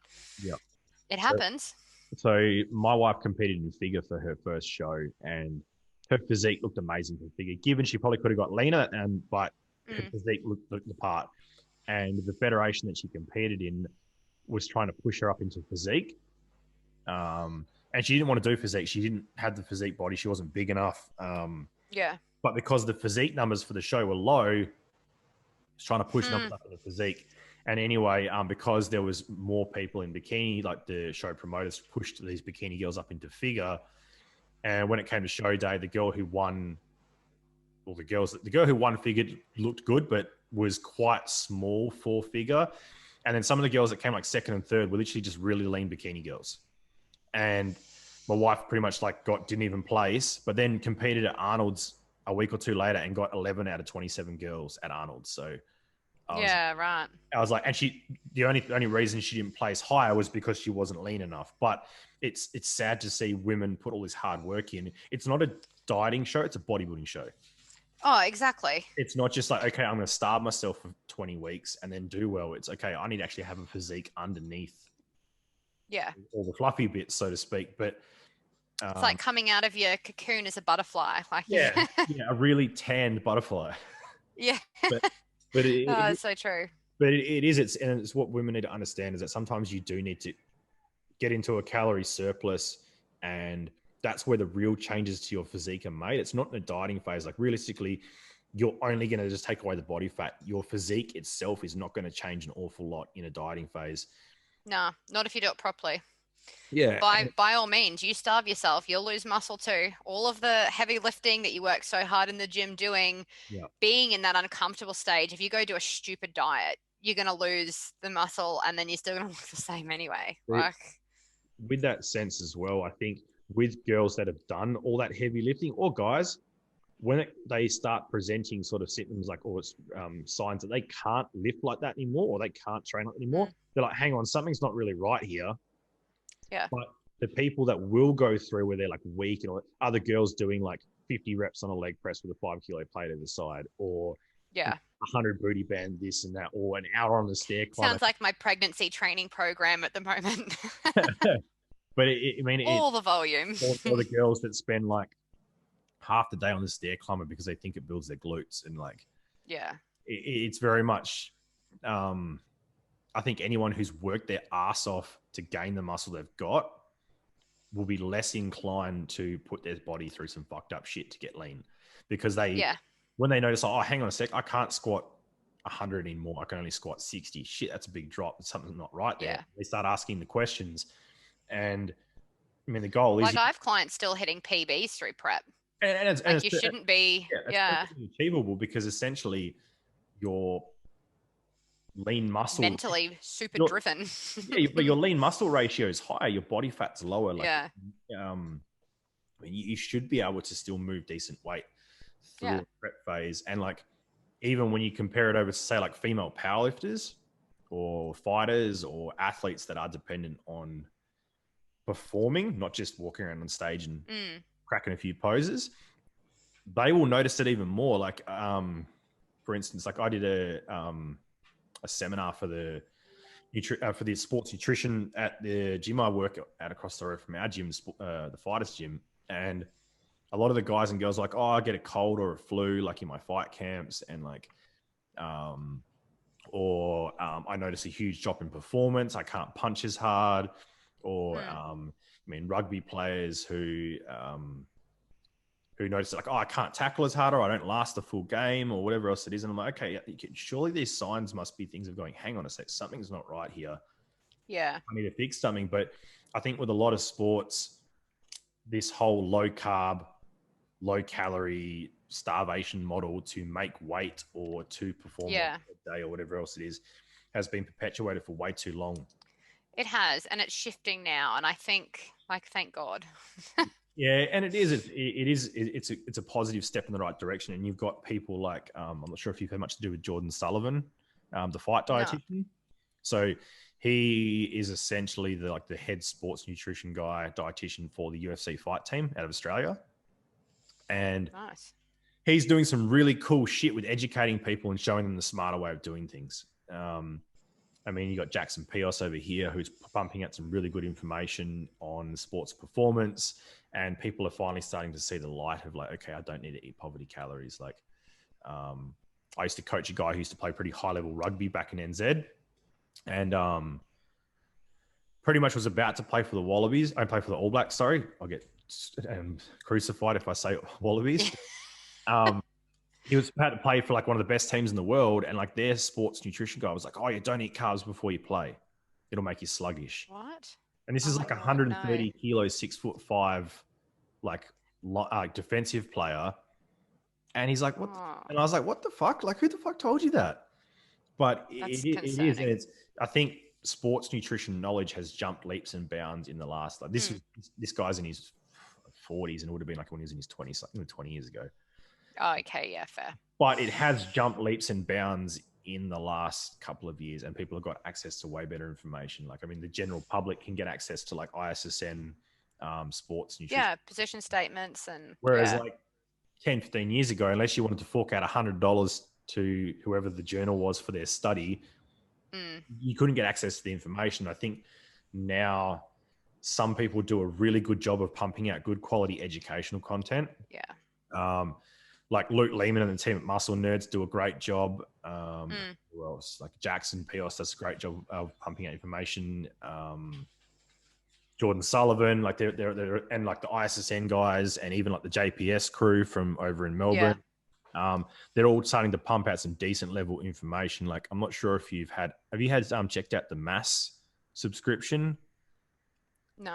it happens.
So my wife competed in figure for her first show and her physique looked amazing for figure, given she probably could have got leaner, but her physique looked the part. And the federation that she competed in was trying to push her up into physique. And she didn't want to do physique. She didn't have the physique body. She wasn't big enough. But because the physique numbers for the show were low, was trying to push numbers up in the physique. And anyway, because there was more people in bikini, like the show promoters pushed these bikini girls up into figure. And when it came to show day, the girl who won figure looked good, but was quite small for figure. And then some of the girls that came like second and third were literally just really lean bikini girls. And my wife pretty much like didn't even place, but then competed at Arnold's a week or two later and got 11 out of 27 girls at Arnold's. So I was like, and the only reason she didn't place higher was because she wasn't lean enough. But it's sad to see women put all this hard work in. It's not a dieting show. It's a bodybuilding show.
Oh, exactly.
It's not just like, okay, I'm going to starve myself for 20 weeks and then do well. It's okay, I need to actually have a physique underneath all the fluffy bits, so to speak. But
it's like coming out of your cocoon as a butterfly. Like
a really tanned butterfly.
Yeah.
But but
Oh, so true.
it is it's what women need to understand is that sometimes you do need to get into a calorie surplus, and that's where the real changes to your physique are made. It's not in a dieting phase. Like realistically, you're only going to just take away the body fat. Your physique itself is not going to change an awful lot in a dieting phase.
Nah, not if you do it properly.
Yeah.
By all means, you starve yourself, you'll lose muscle too. All of the heavy lifting that you work so hard in the gym doing,
Yeah.
being in that uncomfortable stage, if you go do a stupid diet, you're gonna lose the muscle and then you're still gonna look the same anyway. Like,
With that sense as well, I think with girls that have done all that heavy lifting, or guys, when they start presenting sort of symptoms like or signs that they can't lift like that anymore or they can't train like anymore,
mm,
they're like, hang on, something's not really right here.
yeah,
But the people that will go through where they're like weak and other girls doing like 50 reps on a leg press with a 5 kilo plate at the side, or
yeah.
100 booty band this and that, or an hour on the stair climber.
Sounds like my pregnancy training program at the moment.
But I mean,
All the volume.
or the girls that spend like half the day on the stair climber because they think it builds their glutes, and like
Yeah,
it's very much I think anyone who's worked their ass off to gain the muscle they've got will be less inclined to put their body through some fucked up shit to get lean, because
yeah,
when they notice, oh, hang on a sec, I can't squat 100 anymore, I can only squat 60. Shit, that's a big drop. Something's not right there.
yeah.
They start asking the questions, and I mean, the goal is,
Like I have clients still hitting PBs through prep.
and
Like you shouldn't be,
yeah, it's
yeah,
perfectly achievable because essentially your lean muscle,
mentally super
your
driven.
yeah, but your lean muscle ratio is higher, your body fat's lower. Like,
Yeah,
I mean, you should be able to still move decent weight through
yeah,
a prep phase, and like even when you compare it over to say like female powerlifters or fighters or athletes that are dependent on performing, not just walking around on stage and
mm,
cracking a few poses, they will notice it even more. Like, for instance, like I did a seminar for the for the sports nutrition at the gym I work at across the road from our gym, the fighters gym, and a lot of the guys and girls are like, oh, I get a cold or a flu like in my fight camps, and like, I notice a huge drop in performance. I can't punch as hard, or
mm,
I mean, rugby players who notice like, oh, I can't tackle as hard, or I don't last the full game, or whatever else it is. And I'm like, okay, surely these signs must be things of going, hang on a sec, something's not right here.
yeah,
I need to fix something. But I think with a lot of sports, this whole low carb, low calorie starvation model to make weight or to perform
yeah.
a day or whatever else it is has been perpetuated for way too long.
It has, and it's shifting now. And I think, like, thank God.
Yeah, and it is. It's a positive step in the right direction. And you've got people like I'm not sure if you've had much to do with Jordan Sullivan, the fight
No,
dietitian. So he is essentially the head sports nutrition guy, dietitian for the UFC fight team out of Australia, and
nice.
he's doing some really cool shit with educating people and showing them the smarter way of doing things. I mean, you got Jackson Pios over here who's pumping out some really good information on sports performance, and people are finally starting to see the light of like, okay, I don't need to eat poverty calories. Like, I used to coach a guy who used to play pretty high level rugby back in NZ, and pretty much was about to play for the Wallabies. I play for the All Blacks. Sorry, I'll get crucified if I say Wallabies. He was about to play for like one of the best teams in the world, and like their sports nutrition guy was like, "Oh, you don't eat carbs before you play; it'll make you sluggish."
What?
And this
Oh
is
my
like a
God, no.
130 kilos, 6'5", like defensive player, and he's like, "What?"
Oh,
And I was like, "What the fuck? Like, who the fuck told you that?" But
that's
it is, and
concerning.
it's. I think sports nutrition knowledge has jumped leaps and bounds in the last. Like
Mm.
this guy's in his 40s, and it would have been like when he was in his 20s, like 20 years ago.
Oh, okay, yeah, fair.
But it has jumped leaps and bounds in the last couple of years, and people have got access to way better information. Like, I mean, the general public can get access to like ISSN sports nutrition.
Yeah, position statements and
Whereas
yeah.
like 10, 15 years ago, unless you wanted to fork out $100 to whoever the journal was for their study,
Mm,
you couldn't get access to the information. I think now some people do a really good job of pumping out good quality educational content.
yeah.
Um, like Luke Lehman and the team at Muscle Nerds do a great job.
Mm,
Who else? Like Jackson Pios does a great job of pumping out information. Jordan Sullivan, like they're and like the ISSN guys, and even like the JPS crew from over in
yeah.
Melbourne. They're all starting to pump out some decent level information. Like I'm not sure if have you had checked out the Mass subscription?
No.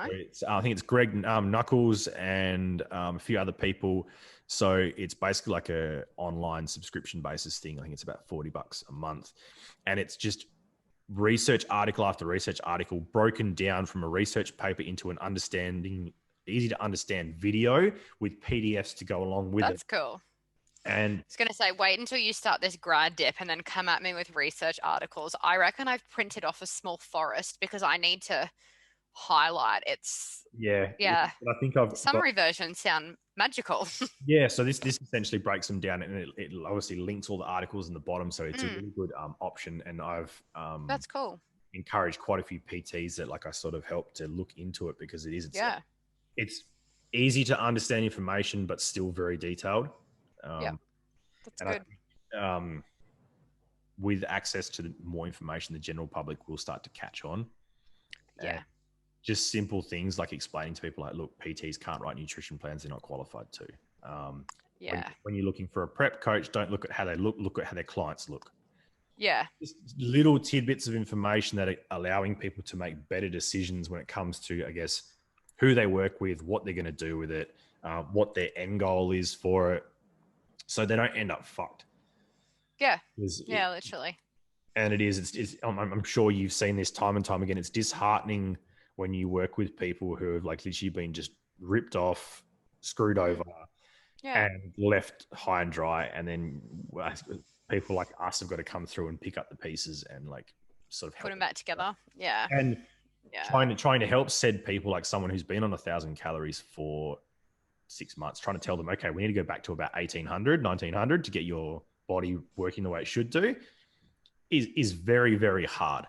I think it's Greg Knuckles and a few other people. So it's basically like a online subscription basis thing. I think it's about $40 a month, and it's just research article after research article broken down from a research paper into an easy to understand video with PDFs to go along with
That's
it.
cool.
And
I was going to say, wait until you start this grad dip and then come at me with research articles. I reckon I've printed off a small forest because I need to highlight.
yeah,
Yeah.
I think I've
The
got,
summary versions sound magical.
yeah. So this essentially breaks them down, and it obviously links all the articles in the bottom. So it's a
Mm,
really good option. And I've
that's cool.
encouraged quite a few PTs that like I sort of help to look into it, because
Yeah.
it's easy to understand information, but still very detailed.
Yeah.
Um,
That's
and I
good.
think with access to more information, the general public will start to catch on. And
Yeah.
just simple things like explaining to people like, look, PTs can't write nutrition plans; they're not qualified to.
Yeah.
When you're looking for a prep coach, don't look at how they look at how their clients look.
Yeah.
Just little tidbits of information that are allowing people to make better decisions when it comes to, I guess, who they work with, what they're going to do with it, what their end goal is for it, so they don't end up fucked.
Yeah. Yeah, literally.
And it is, I'm sure you've seen this time and time again. It's disheartening when you work with people who have like literally been just ripped off, screwed over,
Yeah.
and left high and dry. And then people like us have got to come through and pick up the pieces and like sort of
Put
help
them back together. Yeah.
and
Yeah.
trying to help said people, like someone who's been on 1,000 calories for 6 months, trying to tell them, okay, we need to go back to about 1,800, 1,900 to get your body working the way it should do, is very, very hard.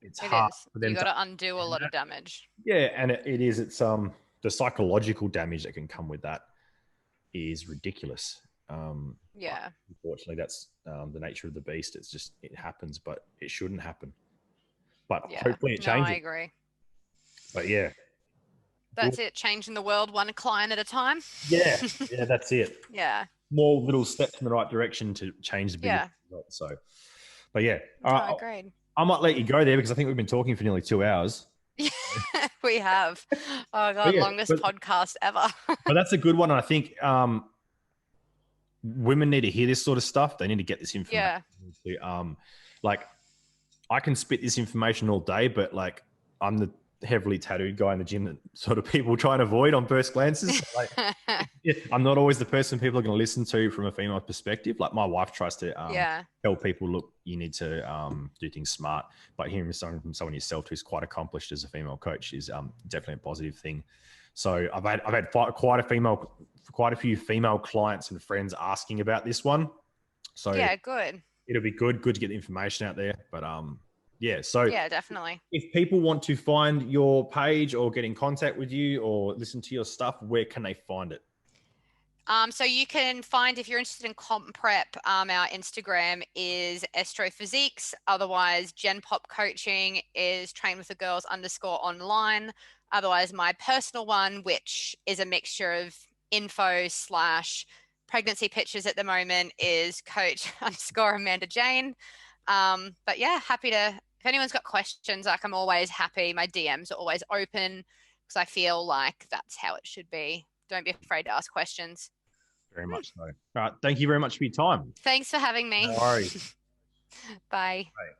It's
It
hard
is.
for
You
them
got
to
to undo a lot of damage.
yeah, and it is. It's the psychological damage that can come with that is ridiculous.
Yeah.
Unfortunately, that's the nature of the beast. It's just, it happens, but it shouldn't happen. But
Yeah.
hopefully it
No, I
changes.
agree.
But yeah,
That's it. Changing the world one client at a time.
yeah, that's it.
Yeah.
More little steps in the right direction to change the bigger
Yeah.
result. So, but yeah,
No,
all right,
agreed.
I might let you go there because I think we've been talking for nearly 2 hours.
We have. Oh
But
God,
yeah,
longest podcast ever.
but that's a good one. And I think women need to hear this sort of stuff. They need to get this information.
Yeah.
Like I can spit this information all day, but like I'm the heavily tattooed guy in the gym that sort of people try and avoid on first glances. So, like, I'm not always the person people are going to listen to from a female perspective. Like my wife tries to
Yeah.
tell people, look, you need to do things smart. But hearing something from someone yourself who's quite accomplished as a female coach is definitely a positive thing. So I've had quite a few female clients and friends asking about this one. So
Yeah, good.
it'll be good to get the information out there. But yeah, so
Yeah, definitely.
if people want to find your page or get in contact with you or listen to your stuff, where can they find it?
So you can find, if you're interested in comp prep, our Instagram is Estro Physiques. Otherwise, Gen Pop Coaching is train with the girls _online. Otherwise, my personal one, which is a mixture of info / pregnancy pictures at the moment, is coach _Amanda Jane. But yeah, happy to, if anyone's got questions, like I'm always happy. My DMs are always open because I feel like that's how it should be. Don't be afraid to ask questions.
Very much so. All right. Thank you very much for your time.
Thanks for having me.
No worries.
Bye.
Bye.